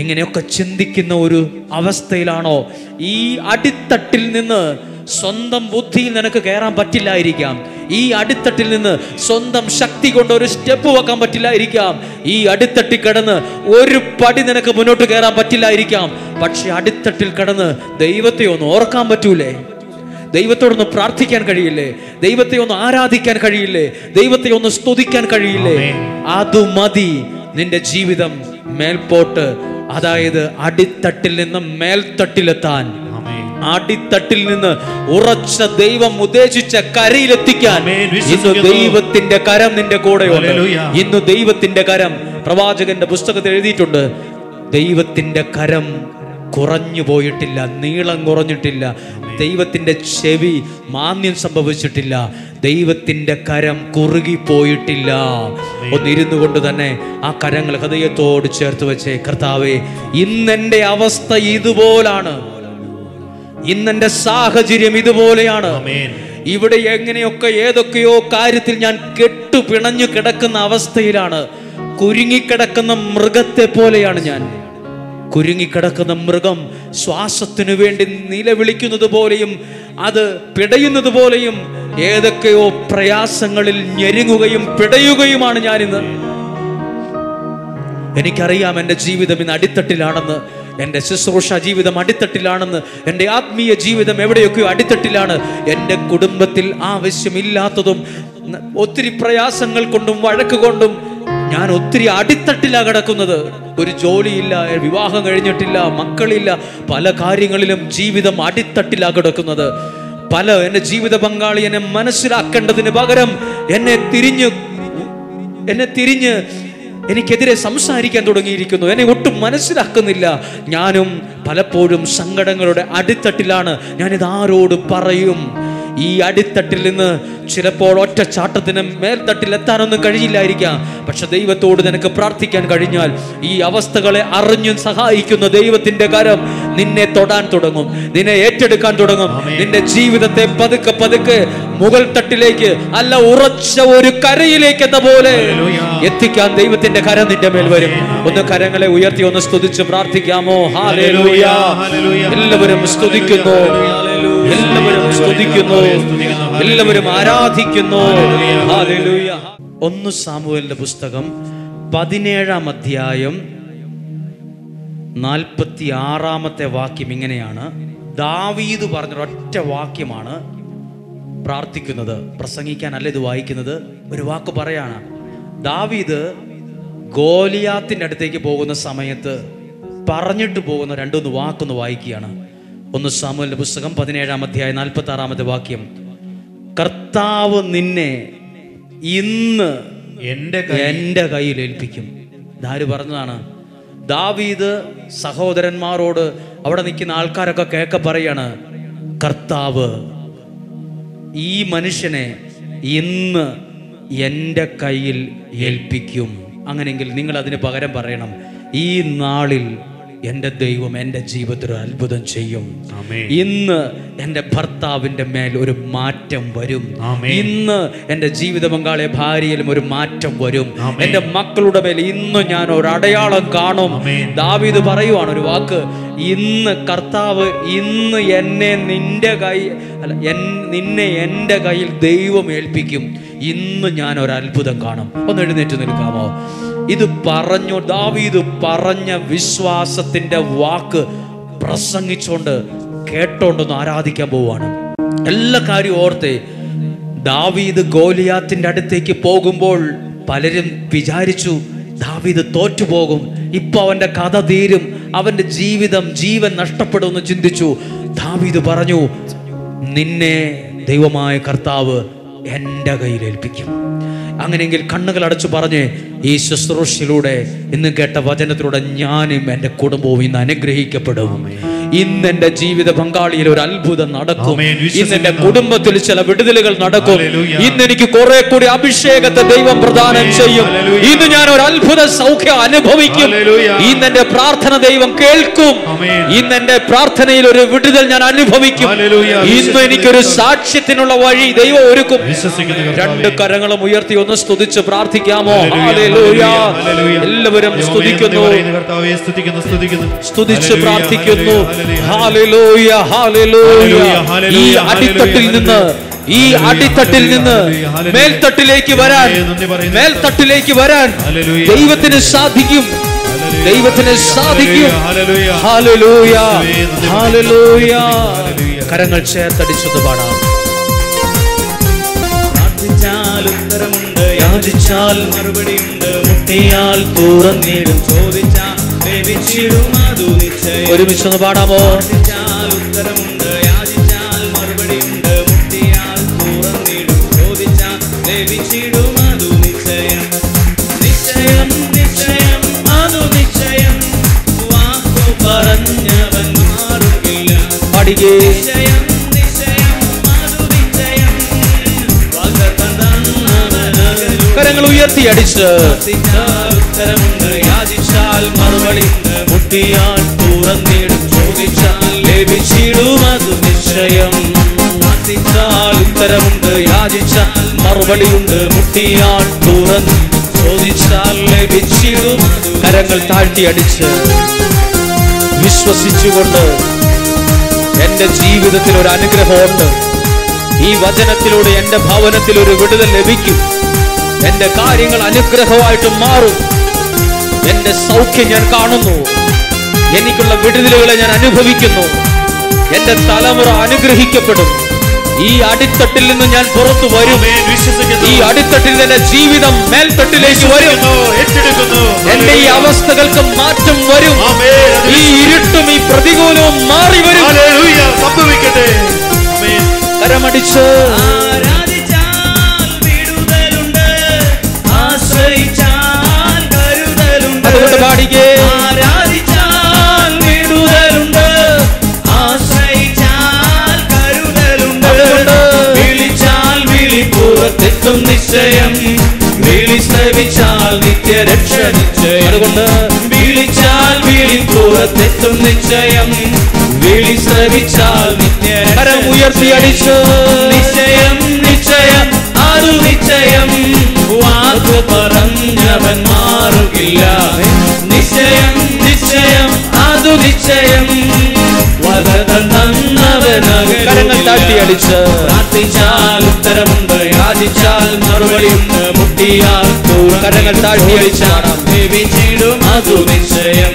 ഇങ്ങനെയൊക്കെ ചിന്തിക്കുന്ന ഒരു അവസ്ഥയിലാണോ? ഈ അടിത്തട്ടിൽ നിന്ന് സ്വന്തം ബുദ്ധിയിൽ നിനക്ക് കയറാൻ പറ്റില്ലായിരിക്കാം. ഈ അടിത്തട്ടിൽ നിന്ന് സ്വന്തം ശക്തി കൊണ്ട് ഒരു സ്റ്റെപ്പ് വെക്കാൻ പറ്റില്ലായിരിക്കാം. ഈ അടിത്തട്ടിൽ കിടന്ന് ഒരു പടി നിനക്ക് മുന്നോട്ട് കയറാൻ പറ്റില്ലായിരിക്കാം. പക്ഷെ അടിത്തട്ടിൽ കിടന്ന് ദൈവത്തെ ഒന്ന് ഓർക്കാൻ പറ്റൂലേ? ദൈവത്തോടൊന്ന് പ്രാർത്ഥിക്കാൻ കഴിയില്ലേ? ദൈവത്തെ ഒന്ന് ആരാധിക്കാൻ കഴിയില്ലേ? ദൈവത്തെ ഒന്ന് സ്തുതിക്കാൻ കഴിയില്ലേ? അത് മതി നിന്റെ ജീവിതം മേൽപോട്ട്, അതായത് അടിത്തട്ടിൽ നിന്ന് മേൽത്തട്ടിലെത്താൻ, അടിത്തട്ടിൽ നിന്ന് ഉറച്ച ദൈവം ഉദ്ദേശിച്ച കരയിലെത്തിക്കാൻ ഇന്ന് ദൈവത്തിന്റെ കരം നിന്റെ കൂടെയുണ്ട്. ഇന്ന് ദൈവത്തിന്റെ കരം, പ്രവാചകന്റെ പുസ്തകത്തിൽ എഴുതിയിട്ടുണ്ട്, ദൈവത്തിന്റെ കരം കുറഞ്ഞു പോയിട്ടില്ല, നീളം കുറഞ്ഞിട്ടില്ല, ദൈവത്തിന്റെ ചെവി മാന്യം സംഭവിച്ചിട്ടില്ല, ദൈവത്തിന്റെ കരം കുറുകിപ്പോയിട്ടില്ല. ഒന്നിരുന്നു കൊണ്ട് തന്നെ ആ കരങ്ങൾ ഹൃദയത്തോട് ചേർത്ത് വെച്ചേ. കർത്താവേ, ഇന്നെന്റെ അവസ്ഥ ഇതുപോലാണ്, ഇന്നെന്റെ സാഹചര്യം ഇതുപോലെയാണ്, ഇവിടെ എങ്ങനെയൊക്കെ ഏതൊക്കെയോ കാര്യത്തിൽ ഞാൻ കെട്ടുപിണഞ്ഞു കിടക്കുന്ന അവസ്ഥയിലാണ്, കുരുങ്ങിക്കിടക്കുന്ന മൃഗത്തെ പോലെയാണ് ഞാൻ, കുരുങ്ങിക്കിടക്കുന്ന മൃഗം ശ്വാസത്തിനു വേണ്ടി നിലവിളിക്കുന്നത് പോലെയും അത് പിടയുന്നത് പോലെയും ഏതൊക്കെയോ പ്രയാസങ്ങളിൽ ഞെരുങ്ങുകയും പിടയുകയുമാണ് ഞാനിന്ന്. എനിക്കറിയാം എൻ്റെ ജീവിതം ഇന്ന് അടിത്തട്ടിലാണെന്ന്, എൻ്റെ ശുശ്രൂഷ ജീവിതം അടിത്തട്ടിലാണെന്ന്, എൻ്റെ ആത്മീയ ജീവിതം എവിടെയൊക്കെയോ അടിത്തട്ടിലാണ്. എൻ്റെ കുടുംബത്തിൽ ആവശ്യമില്ലാത്തതും ഒത്തിരി പ്രയാസങ്ങൾ കൊണ്ടും വഴക്ക് കൊണ്ടും ഞാൻ ഒത്തിരി അടിത്തട്ടിലാണ് കിടക്കുന്നത്. ഒരു ജോലിയില്ല, വിവാഹം കഴിഞ്ഞിട്ടില്ല, മക്കളില്ല, പല കാര്യങ്ങളിലും ജീവിതം അടിത്തട്ടിലാണ് കിടക്കുന്നത്. എൻ്റെ ജീവിത പങ്കാളി എന്നെ മനസ്സിലാക്കേണ്ടതിന് പകരം എന്നെ തിരിഞ്ഞ് എനിക്കെതിരെ സംസാരിക്കാൻ തുടങ്ങിയിരിക്കുന്നു. എന്നെ ഒട്ടും മനസ്സിലാക്കുന്നില്ല. ഞാനും പലപ്പോഴും സങ്കടങ്ങളുടെ അടിത്തട്ടിലാണ്. ഞാനിത് ആരോട് പറയും? ഈ അടിത്തട്ടിൽ നിന്ന് ചിലപ്പോൾ ഒറ്റ ചാട്ടത്തിന് മേൽത്തട്ടിൽ എത്താനൊന്നും കഴിയില്ലായിരിക്കാം. പക്ഷെ ദൈവത്തോട് നിനക്ക് പ്രാർത്ഥിക്കാൻ കഴിഞ്ഞാൽ ഈ അവസ്ഥകളെ അറിഞ്ഞും സഹായിക്കുന്ന ദൈവത്തിന്റെ കരം നിന്നെ തൊടാൻ തുടങ്ങും, നിന്നെ ഏറ്റെടുക്കാൻ തുടങ്ങും. നിന്റെ ജീവിതത്തെ പതുക്കെ പതുക്കെ മുകൾ തട്ടിലേക്ക്, അല്ല ഉറച്ച ഒരു കരയിലേക്ക് എന്ന പോലെ എത്തിക്കാൻ ദൈവത്തിന്റെ കരം നിന്റെ മേൽ വരും. ഒന്ന് കരങ്ങളെ ഉയർത്തി ഒന്ന് സ്തുതിച്ച് പ്രാർത്ഥിക്കാമോ? ഹല്ലേലൂയ. എല്ലാവരും സ്തുതിക്കുന്നു, എല്ലാവരും സ്തുതിക്കുന്നു, എല്ലാവരും ആരാധിക്കുന്നു. ഹല്ലേലൂയ. 1 സാമുവേലിന്റെ പുസ്തകം 17-ാം അധ്യായം 46-ാമത്തെ വാക്യം ഇങ്ങനെയാണ്. ദാവീദ് പറഞ്ഞൊരൊറ്റ വാക്യമാണ് പ്രാർത്ഥിക്കുന്നത്. പ്രസംഗിക്കാനല്ല ഇത് വായിക്കുന്നത്, ഒരു വാക്ക് പറയാണ്. ദാവീദ് ഗോലിയാത്തിന്റെ അടുത്തേക്ക് പോകുന്ന സമയത്ത് പറഞ്ഞിട്ട് പോകുന്ന 2-3 വാക്കൊന്ന് വായിക്കുകയാണ്. 1 സാമുവേലിന്റെ പുസ്തകം 17-ാം അധ്യായം 46-ാമത്തെ വാക്യം. കർത്താവ് നിന്നെ ഇന്ന് എൻ്റെ കയ്യിൽ ഏൽപ്പിക്കും. ഇതാര് പറഞ്ഞതാണ്? ദാവീദ് സഹോദരന്മാരോട്, അവിടെ നിൽക്കുന്ന ആൾക്കാരൊക്കെ കേൾക്ക പറയാണ്, കർത്താവ് ഈ മനുഷ്യനെ ഇന്ന് എൻ്റെ കയ്യിൽ ഏൽപ്പിക്കും. അങ്ങനെയെങ്കിൽ നിങ്ങൾ അതിന് പകരം പറയണം, ഈ നാളിൽ എൻ്റെ ദൈവം എൻ്റെ ജീവിതത്തിൽ ഒരു അത്ഭുതം ചെയ്യും. ഇന്ന് എൻ്റെ ഭർത്താവിൻ്റെ മേൽ ഒരു മാറ്റം വരും. ഇന്ന് എൻ്റെ ജീവിത പങ്കാളിയെ ഭാര്യയിലും ഒരു മാറ്റം വരും. എൻ്റെ മക്കളുടെ മേൽ ഇന്ന് ഞാൻ ഒരു അടയാളം കാണും. ദാവീദ് പറയുവാണ് ഒരു വാക്ക്, ഇന്ന് കർത്താവ് ഇന്ന് നിന്നെ എൻ്റെ കയ്യിൽ ദൈവം ഏൽപ്പിക്കും. ഇന്ന് ഞാൻ ഒരു അത്ഭുതം കാണും. ഒന്ന് എഴുന്നേറ്റ് നിൽക്കാമോ? ഇത് പറഞ്ഞു ദാവീദ് പറഞ്ഞ വിശ്വാസത്തിന്റെ വാക്ക് പ്രസംഗിച്ചോണ്ട് കേട്ടോണ്ടൊന്ന് ആരാധിക്കാൻ പോവാണ്. എല്ലാ കാര്യവും ഓർത്തേ. ദാവീദ് ഗോലിയാത്തിന്റെ അടുത്തേക്ക് പോകുമ്പോൾ പലരും വിചാരിച്ചു ദാവീദ് തോറ്റുപോകും, ഇപ്പൊ അവന്റെ കഥ തീരും, അവന്റെ ജീവൻ നഷ്ടപ്പെടുമെന്ന് ചിന്തിച്ചു. ദാവീദ് പറഞ്ഞു, നിന്നെ ദൈവമായ കർത്താവ് എൻ്റെ കയ്യിൽ ഏൽപ്പിക്കും. അങ്ങനെയെങ്കിൽ കണ്ണുകൾ അടച്ചു പറഞ്ഞ് ഈ ശുശ്രൂഷയിലൂടെ ഇന്ന് കേട്ട വചനത്തിലൂടെ ഞാനും എൻ്റെ കുടുംബവും ഇന്ന് അനുഗ്രഹിക്കപ്പെടും. ഇന്ന് എൻ്റെ ജീവിത പങ്കാളിയിൽ ഒരു അത്ഭുതം നടക്കും. ഇന്ന് എൻ്റെ കുടുംബത്തിൽ ചില വിടുതലുകൾ നടക്കും. ഇന്ന് എനിക്ക് കുറെ കൂടി അഭിഷേകത്തെ ദൈവം പ്രദാനം ചെയ്യും. ഇന്ന് ഞാൻ ഒരു അത്ഭുത സൗഖ്യം അനുഭവിക്കും. ഇന്ന് എൻ്റെ പ്രാർത്ഥന ദൈവം കേൾക്കും. ഇന്ന് എൻ്റെ പ്രാർത്ഥനയിൽ ഒരു വിടുതൽ ഞാൻ അനുഭവിക്കും. ഇന്ന് എനിക്കൊരു സാക്ഷ്യത്തിനുള്ള വഴി ദൈവം ഒരുക്കും. 2 കരങ്ങളും ഉയർത്തി ഒന്ന് സ്തുതിച്ച് പ്രാർത്ഥിക്കാമോ? ഹല്ലേലൂയ. എല്ലാവരും സ്തുതിക്കുന്നു, സ്തുതിച്ച് പ്രാർത്ഥിക്കുന്നു. Hallelujah, hallelujah. ഈ അടിത്തട്ടിൽ നിന്ന് മേൽത്തട്ടിലേക്ക് വരാൻ ദൈവത്തിന് സാധിക്കും. Hallelujah, hallelujah. കരങ്ങൾ ചേർത്തടിച്ചത് പാടാം. ഉത്തരമുണ്ട്, യാചിച്ചാൽ മറുപടിയുണ്ട്, മുട്ടിയാൽ തുറന്നിടും, ചോദിച്ചാൽ ലഭിച്ചിടും, അതു നിശ്ചയം. ഒരുമിച്ചൊന്ന് പാടാമോ? ഉത്തരമുണ്ട്, യാചിച്ചാൽ മറുപടിയുണ്ട്, മുട്ടിയാൽ തുറന്നിടും, ചോദിച്ചാൽ ലഭിച്ചിടും, അതു നിശ്ചയം. നിശ്ചയം, നിശ്ചയം, അതു നിശ്ചയം, വാക്കു പറഞ്ഞവൻ മാറുകയില്ല. പാടികേ. കരങ്ങൾ ഉയർത്തി അടിച്ച്. ഉത്തരമുണ്ട്, യാചിച്ചാൽ മറുപടി, മുട്ടിയാൽ തുറന്നിടും, ചോദിച്ചാൽ ലഭിച്ചിടും, അത് നിശ്ചയം. ഉത്തരമുണ്ട്, യാചിച്ചാൽ മറുപടിയുണ്ട്, മുട്ടിയാൽ തുറന്ന് ചോദിച്ചാൽ ലഭിച്ചിടും. കരങ്ങൾ താഴ്ത്തി അടിച്ച് വിശ്വസിച്ചുകൊണ്ട് എൻ്റെ ജീവിതത്തിൽ ഒരു അനുഗ്രഹമുണ്ട്. ഈ വചനത്തിലൂടെ എൻ്റെ ഭവനത്തിൽ ഒരു വിടുതൽ ലഭിക്കും. എൻ്റെ കാര്യങ്ങൾ അനുഗ്രഹമായിട്ട് മാറും. എൻ്റെ സൗഖ്യം ഞാൻ കാണുന്നു. എനിക്കുള്ള വിടുതലുകളെ ഞാൻ അനുഭവിക്കുന്നു. എൻ്റെ തലമുറ അനുഗ്രഹിക്കപ്പെടും. ഈ അടിത്തട്ടിൽ നിന്ന് ഞാൻ പുറത്തു വരും. ഈ അടിത്തട്ടിൽ നിന്ന് ജീവിതം മേൽത്തട്ടിലേക്ക് വരും. എന്റെ ഈ അവസ്ഥകൾക്ക് മാറ്റം വരും. ഈ ഇരുട്ടും ഈ പ്രതികൂലവും മാറി വരും. സംഭവിക്കട്ടെ. കരമടിച്ച് അതുകൊണ്ട് പാടിക്കേ. പുറത്തെത്തും നിശ്ചയം, വിളി ശ്രവിച്ചാൽ നിത്യരക്ഷ നിശ്ചയം. അതുകൊണ്ട് വിളിച്ചാൽ വിളി പുറത്തെത്തും നിശ്ചയം, വിളി ശ്രവിച്ചാൽ നിത്യരക്ഷ. കരം ഉയർത്തി അടിച്ച് നിശ്ചയം നിശ്ചയം അതു നിശ്ചയം, വാക്ക് പറഞ്ഞവൻ മാറുകില്ല. നിശ്ചയം നിശ്ചയം അതു നിശ്ചയം, കരങ്ങൾ താഴ്ത്തി അടിച്ച് പ്രാർത്ഥിച്ചാൽ ഉത്തരമുണ്ട്, യാചിച്ചാൽ മറുപടിയുണ്ട്, മുട്ടിയാൽ കരങ്ങൾ താഴ്ത്തി അടിച്ചാണ് ലഭിച്ചിടും അതു നിശ്ചയം.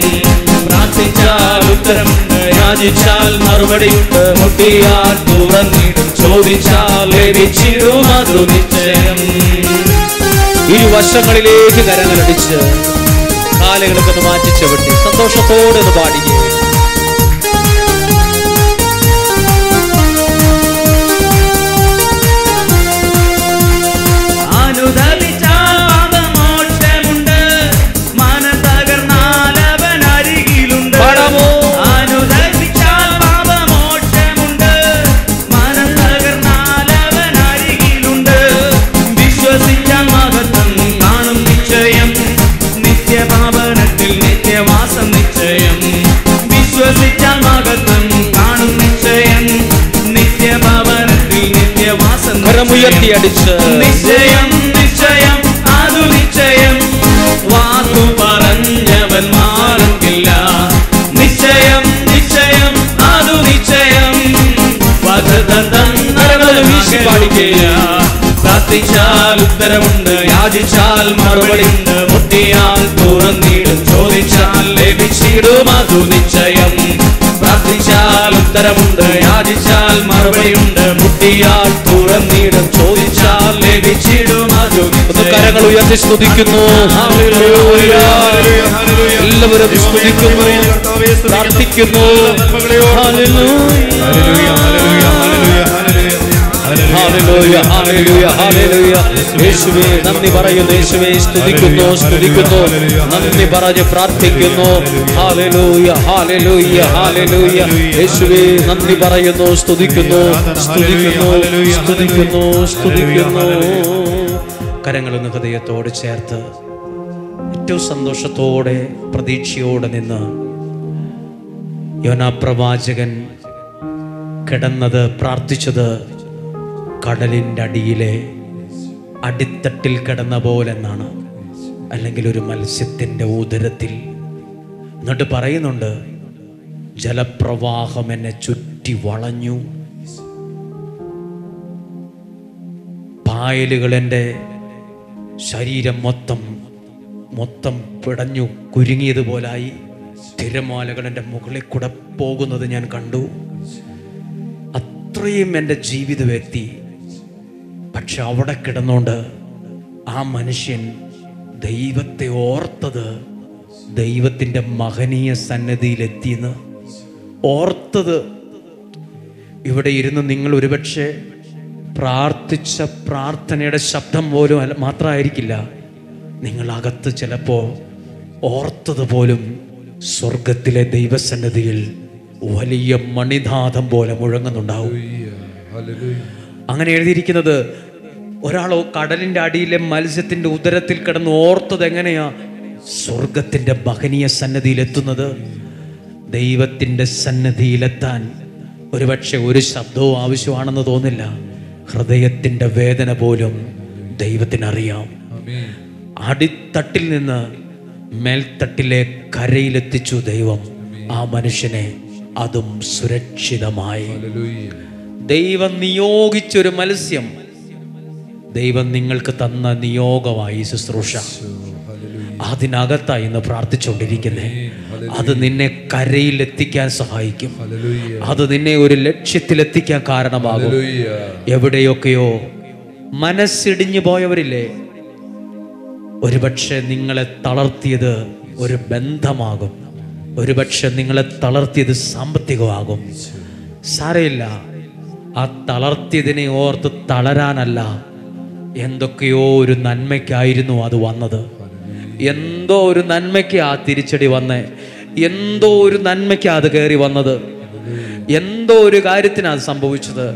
പ്രാർത്ഥിച്ചാൽ ഉത്തരമുണ്ട്, യാചിച്ചാൽ മറുപടിയുണ്ട്, മുട്ടിയാൽ തുറന്നിടും, ചോദിച്ചാൽ ലഭിച്ചിടും അതു നിശ്ചയം. ഇരുവശങ്ങളിലേക്ക് കരങ്ങളടിച്ച് കാലുകളൊക്കെ ഒന്ന് മാറ്റി ചവിട്ടി സന്തോഷത്തോടെ ഒന്ന് പാടിക്കേ. ഉയർത്തി അടിച്ച് നിശ്ചയം നിശ്ചയം അതു നിശ്ചയം, വാക്കു പറഞ്ഞവൻ മാറുകില്ല. നിശ്ചയം നിശ്ചയം അതു നിശ്ചയം, വീശി പാടിക്കില്ല. പ്രാർത്ഥിച്ചാൽ ഉത്തരമുണ്ട്, യാചിച്ചാൽ മറുപടിയുണ്ട്, മുട്ടിയാൽ തുറന്നിടും, ചോദിച്ചാൽ ലഭിച്ചിടും അതു നിശ്ചയം. പ്രാർത്ഥിച്ചാൽ ഉത്തരമുണ്ട്, യാചിച്ചാൽ മറുപടിയുണ്ട്, മുട്ടിയാൽ തുറന്നിടും, ചോദിച്ചാൽ ലഭിച്ചിടും അതു. കരങ്ങൾ ഉയർത്തി സ്തുതിക്കുന്നു. എല്ലാവരും സ്തുതിക്കുന്നു, പ്രാർത്ഥിക്കുന്നു. യേശുവേ നന്ദി പറയുന്നു, യേശുവേ സ്തുതിക്കുന്നു, സ്തുതിക്കുന്നു, നന്ദി പറഞ്ഞ് പ്രാർത്ഥിക്കുന്നു. Hallelujah hallelujah hallelujah. യേശുവേ നന്ദി പറയുന്നു, സ്തുതിക്കുന്നു, സ്തുതിക്കുന്നു, സ്തുതിക്കുന്നു, സ്തുതിക്കുന്നു. കരങ്ങളൊന്ന് ഹൃദയത്തോട് ചേർത്ത് ഏറ്റവും സന്തോഷത്തോടെ പ്രതീക്ഷയോടെ നിന്ന് യോനാ പ്രവാചകൻ കിടന്നത് പ്രാർത്ഥിച്ചത് കടലിൻ്റെ അടിയിലെ അടിത്തട്ടിൽ കിടന്ന പോലെന്നാണ്, അല്ലെങ്കിൽ ഒരു മത്സ്യത്തിൻ്റെ ഉദരത്തിൽ. എന്നിട്ട് പറയുന്നുണ്ട്, ജലപ്രവാഹം എന്നെ ചുറ്റി വളഞ്ഞു, പായലുകൾ എൻ്റെ ശരീരം മൊത്തം പിടഞ്ഞു കുരുങ്ങിയതുപോലായി. തിരമാലകൾ എൻ്റെ മുകളിൽ കൂടെ പോകുന്നത് ഞാൻ കണ്ടു. അത്രയും എൻ്റെ ജീവിത വ്യക്തി. പക്ഷെ അവിടെ കിടന്നുകൊണ്ട് ആ മനുഷ്യൻ ദൈവത്തെ ഓർത്തത്, ദൈവത്തിൻ്റെ മഹനീയ സന്നിധിയിലെത്തിയെന്ന് ഓർത്തത്. ഇവിടെ ഇരുന്ന് നിങ്ങൾ ഒരുപക്ഷെ പ്രാർത്ഥിച്ച പ്രാർത്ഥനയുടെ ശബ്ദം പോലും മാത്രമായിരിക്കില്ല, നിങ്ങളകത്ത് ചിലപ്പോൾ ഓർത്തതുപോലും സ്വർഗത്തിലെ ദൈവസന്നിധിയിൽ വലിയ മണിനാദം പോലെ മുഴങ്ങുന്നുണ്ടാവും. അങ്ങനെ എഴുതിയിരിക്കുന്നത്, ഒരാളോ കടലിൻ്റെ അടിയിലെ മത്സ്യത്തിൻ്റെ ഉദരത്തിൽ കിടന്ന് ഓർത്തത് എങ്ങനെയാ സ്വർഗത്തിൻ്റെ മഹനീയ സന്നിധിയിലെത്തുന്നത്. ദൈവത്തിൻ്റെ സന്നിധിയിലെത്താൻ ഒരുപക്ഷെ ഒരു ശബ്ദവും ആവശ്യമാണെന്ന് തോന്നില്ല. ഹൃദയത്തിൻ്റെ വേദന പോലും ദൈവത്തിനറിയാം. അടിത്തട്ടിൽ നിന്ന് മേൽത്തട്ടിലെ കരയിലെത്തിച്ചു ദൈവം. ആ മനുഷ്യനെ അതും സുരക്ഷിതമായി. ദൈവം നിയോഗിച്ചൊരു മത്സ്യം, ദൈവം നിങ്ങൾക്ക് തന്ന നിയോഗമായി ശുശ്രൂഷ. അതിനകത്തായി ഇന്ന് പ്രാർത്ഥിച്ചുകൊണ്ടിരിക്കുന്നേ. അത് നിന്നെ കരയിലെത്തിക്കാൻ സഹായിക്കും. അത് നിന്നെ ഒരു ലക്ഷ്യത്തിലെത്തിക്കാൻ കാരണമാകും. എവിടെയൊക്കെയോ മനസ്സിടിഞ്ഞു പോയവരില്ലേ, ഒരുപക്ഷെ നിങ്ങളെ തളർത്തിയത് ഒരു ബന്ധമാകും, ഒരുപക്ഷെ നിങ്ങളെ തളർത്തിയത് സാമ്പത്തികമാകും. സാരമില്ല, ആ തളർത്തിയതിനെ ഓർത്ത് തളരാനല്ല, എന്തൊക്കെയോ ഒരു നന്മയ്ക്കായിരുന്നു അത് വന്നത്. എന്തോ ഒരു നന്മയ്ക്ക് ആ തിരിച്ചടി വന്നേ, എന്തോ ഒരു നന്മയ്ക്ക് അത് കയറി വന്നത്, എന്തോ ഒരു കാര്യത്തിനാണ് സംഭവിച്ചത്.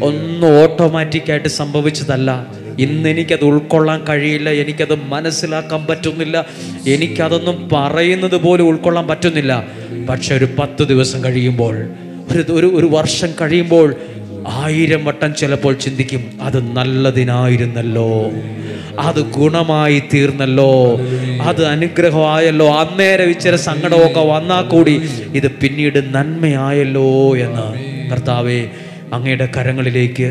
ഒന്നും ഓട്ടോമാറ്റിക്കായിട്ട് സംഭവിച്ചതല്ല. ഇന്ന് എനിക്കത് ഉൾക്കൊള്ളാൻ കഴിയില്ല, എനിക്കത് മനസ്സിലാക്കാൻ പറ്റുന്നില്ല, എനിക്കതൊന്നും പറയുന്നത് പോലും ഉൾക്കൊള്ളാൻ പറ്റുന്നില്ല. പക്ഷെ ഒരു 10 ദിവസം കഴിയുമ്പോൾ, ഒരു വർഷം കഴിയുമ്പോൾ 1000 വട്ടം ചിലപ്പോൾ ചിന്തിക്കും, അത് നല്ലതിനായിരുന്നല്ലോ, അത് ഗുണമായി തീർന്നല്ലോ, അത് അനുഗ്രഹമായല്ലോ. അന്നേരം ഇച്ചിരി സങ്കടമൊക്കെ വന്നാൽ കൂടി ഇത് പിന്നീട് നന്മയായല്ലോ എന്ന്. കർത്താവേ, അങ്ങയുടെ കരങ്ങളിലേക്ക്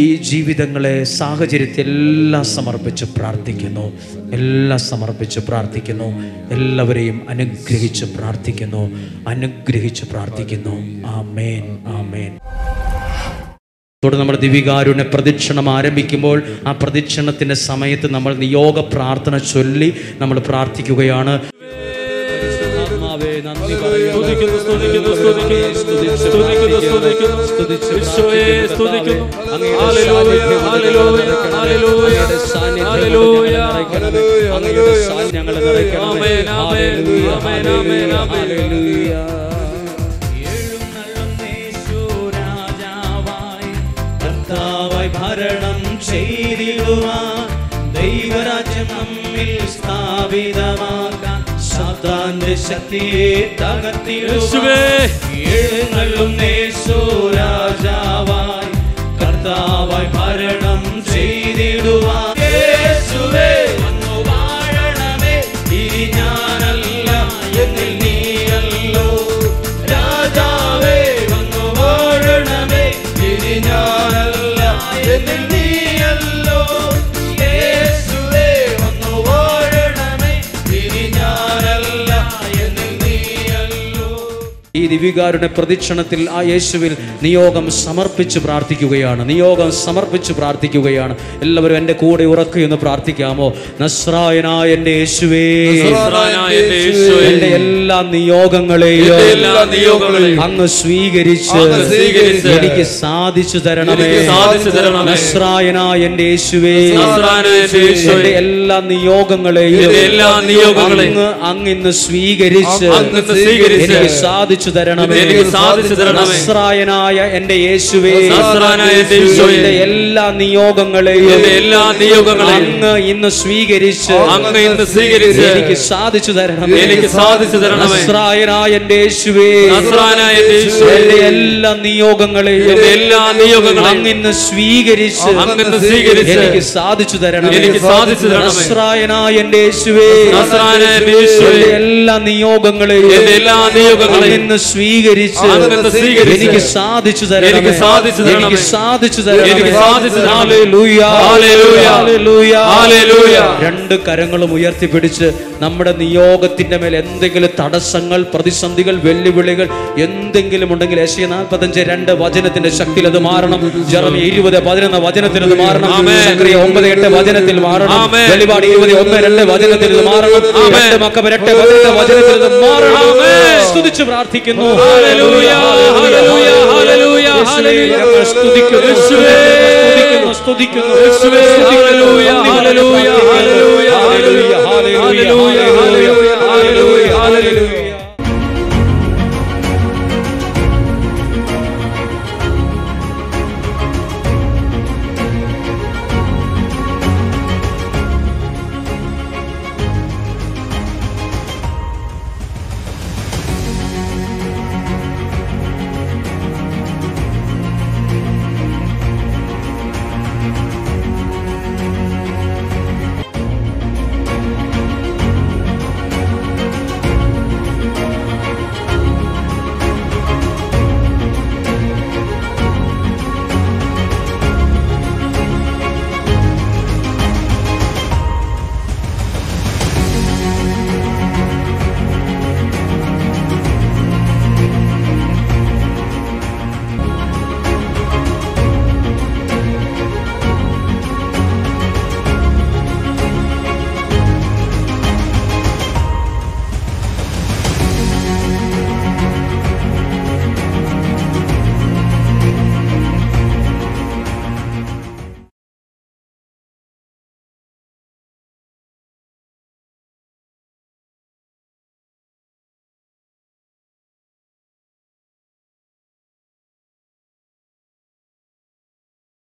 ഈ ജീവിതങ്ങളെ, സാഹചര്യത്തെ എല്ലാം സമർപ്പിച്ച് പ്രാർത്ഥിക്കുന്നു, എല്ലാം സമർപ്പിച്ച് പ്രാർത്ഥിക്കുന്നു. എല്ലാവരെയും അനുഗ്രഹിച്ച് പ്രാർത്ഥിക്കുന്നു, അനുഗ്രഹിച്ച് പ്രാർത്ഥിക്കുന്നു. ആമേൻ, ആമേൻ. തുടർന്ന് നമ്മുടെ ദിവികാരുണ്യ പ്രദക്ഷിണം ആരംഭിക്കുമ്പോൾ ആ പ്രദക്ഷിണത്തിന്റെ സമയത്ത് നമ്മൾ നിയോഗ പ്രാർത്ഥന ചൊല്ലി നമ്മൾ പ്രാർത്ഥിക്കുകയാണ്. ഭരണം ചെയ്തിടുവാൻ, ദൈവരാജ്യം നമ്മിൽ സ്ഥാപിതമാക്കാൻ സാത്താന്റെ ശക്തിയെ തകർത്തിടുവാൻ, എഴുന്നള്ളും യേശു രാജാവായി, കർത്താവായി ഭരണം ചെയ്തിടുവാൻ. യേശുവേ വന്നു വാഴണമേ, ഇനി ഞാനല്ല എന്നിൽ നീയല്ലോ. രാജാവേ വന്നു വാഴണമേ, ഇനി ഞാനല്ല എന്നിൽ നീയല്ലോ. യേശുവേ വന്നു വാഴണമേ, ഇനി ഞാനല്ല എന്നിൽ നീയല്ലോ. ഈ ദിവികാരുടെ പ്രദക്ഷിണത്തിൽ ആ യേശുവിൽ നിയോഗം സമർപ്പിച്ച് പ്രാർത്ഥിക്കുകയാണ്, നിയോഗം സമർപ്പിച്ച് പ്രാർത്ഥിക്കുകയാണ്. എല്ലാവരും എൻ്റെ കൂടെ ഉറക്കെന്ന് പ്രാർത്ഥിക്കാമോ? നസ്രായനായ എൻ്റെ യേശുവേ, എൻ്റെ എല്ലാ നിയോഗങ്ങളെയും അങ്ങ് സ്വീകരിച്ച് എനിക്ക് സാധിച്ചു തരണമേ. നസ്രായനായ എൻ്റെ യേശുവേ, എൻ്റെ എല്ലാ നിയോഗങ്ങളെയും അങ്ങ് ഇന്ന് സ്വീകരിച്ച് എനിക്ക് സാധിച്ചു തരണമേ. നസ്രായനായ എൻ്റെ യേശുവേ, എൻ്റെ എല്ലാ നിയോഗങ്ങളെയും അങ്ങ് ഇന്ന് സ്വീകരിച്ച് എനിക്ക് സാധിച്ചു തരണമേ. നസ്രായനായ എൻ്റെ യേശുവേ, എൻ്റെ എല്ലാ നിയോഗങ്ങളെയും അങ്ങ് ഇന്ന് സ്വീകരിച്ച് എനിക്ക് സാധിച്ചു തരണമേ. നസ്രായനായ എൻ്റെ യേശുവേ, എൻ്റെ എല്ലാ നിയോഗങ്ങളെയും അങ്ങ് സ്വീകരിച്ച് എനിക്ക് സാധിച്ചു തരണമേ. എനിക്ക് സാധിച്ചു തരണമേ. Hallelujah, hallelujah, hallelujah. രണ്ട് കരങ്ങളും ഉയർത്തിപ്പിടിച്ച് നമ്മുടെ നിയോഗത്തിന്റെ മേൽ എന്തെങ്കിലും തടസ്സങ്ങൾ, പ്രതിസന്ധികൾ, വെല്ലുവിളികൾ എന്തെങ്കിലും ഉണ്ടെങ്കിൽ യെശയ്യാ 45:2 വചനത്തിന്റെ ശക്തിയിൽ അത് മാറണം. ജെറമിയ 20:11 വചനത്തിൽ അത് മാറണം. സക്കറിയ 9:8 വചനത്തിൽ മാറണം. വെളിപാട് 21:2 വചനത്തിൽ ഇത് മാറണം. മക്കബ 8:18 വചനത്തിൽ ഇത് മാറണം. സ്തുതിച്ച് പ്രാർത്ഥിക്കുന്നു. Hallelujah, hallelujah, hallelujah, hallelujah. സ്തുതിക്കുന്നു, സ്തുതിക്കുന്നു, സ്തുതിക്കുന്നു. Hallelujah, hallelujah, hallelujah.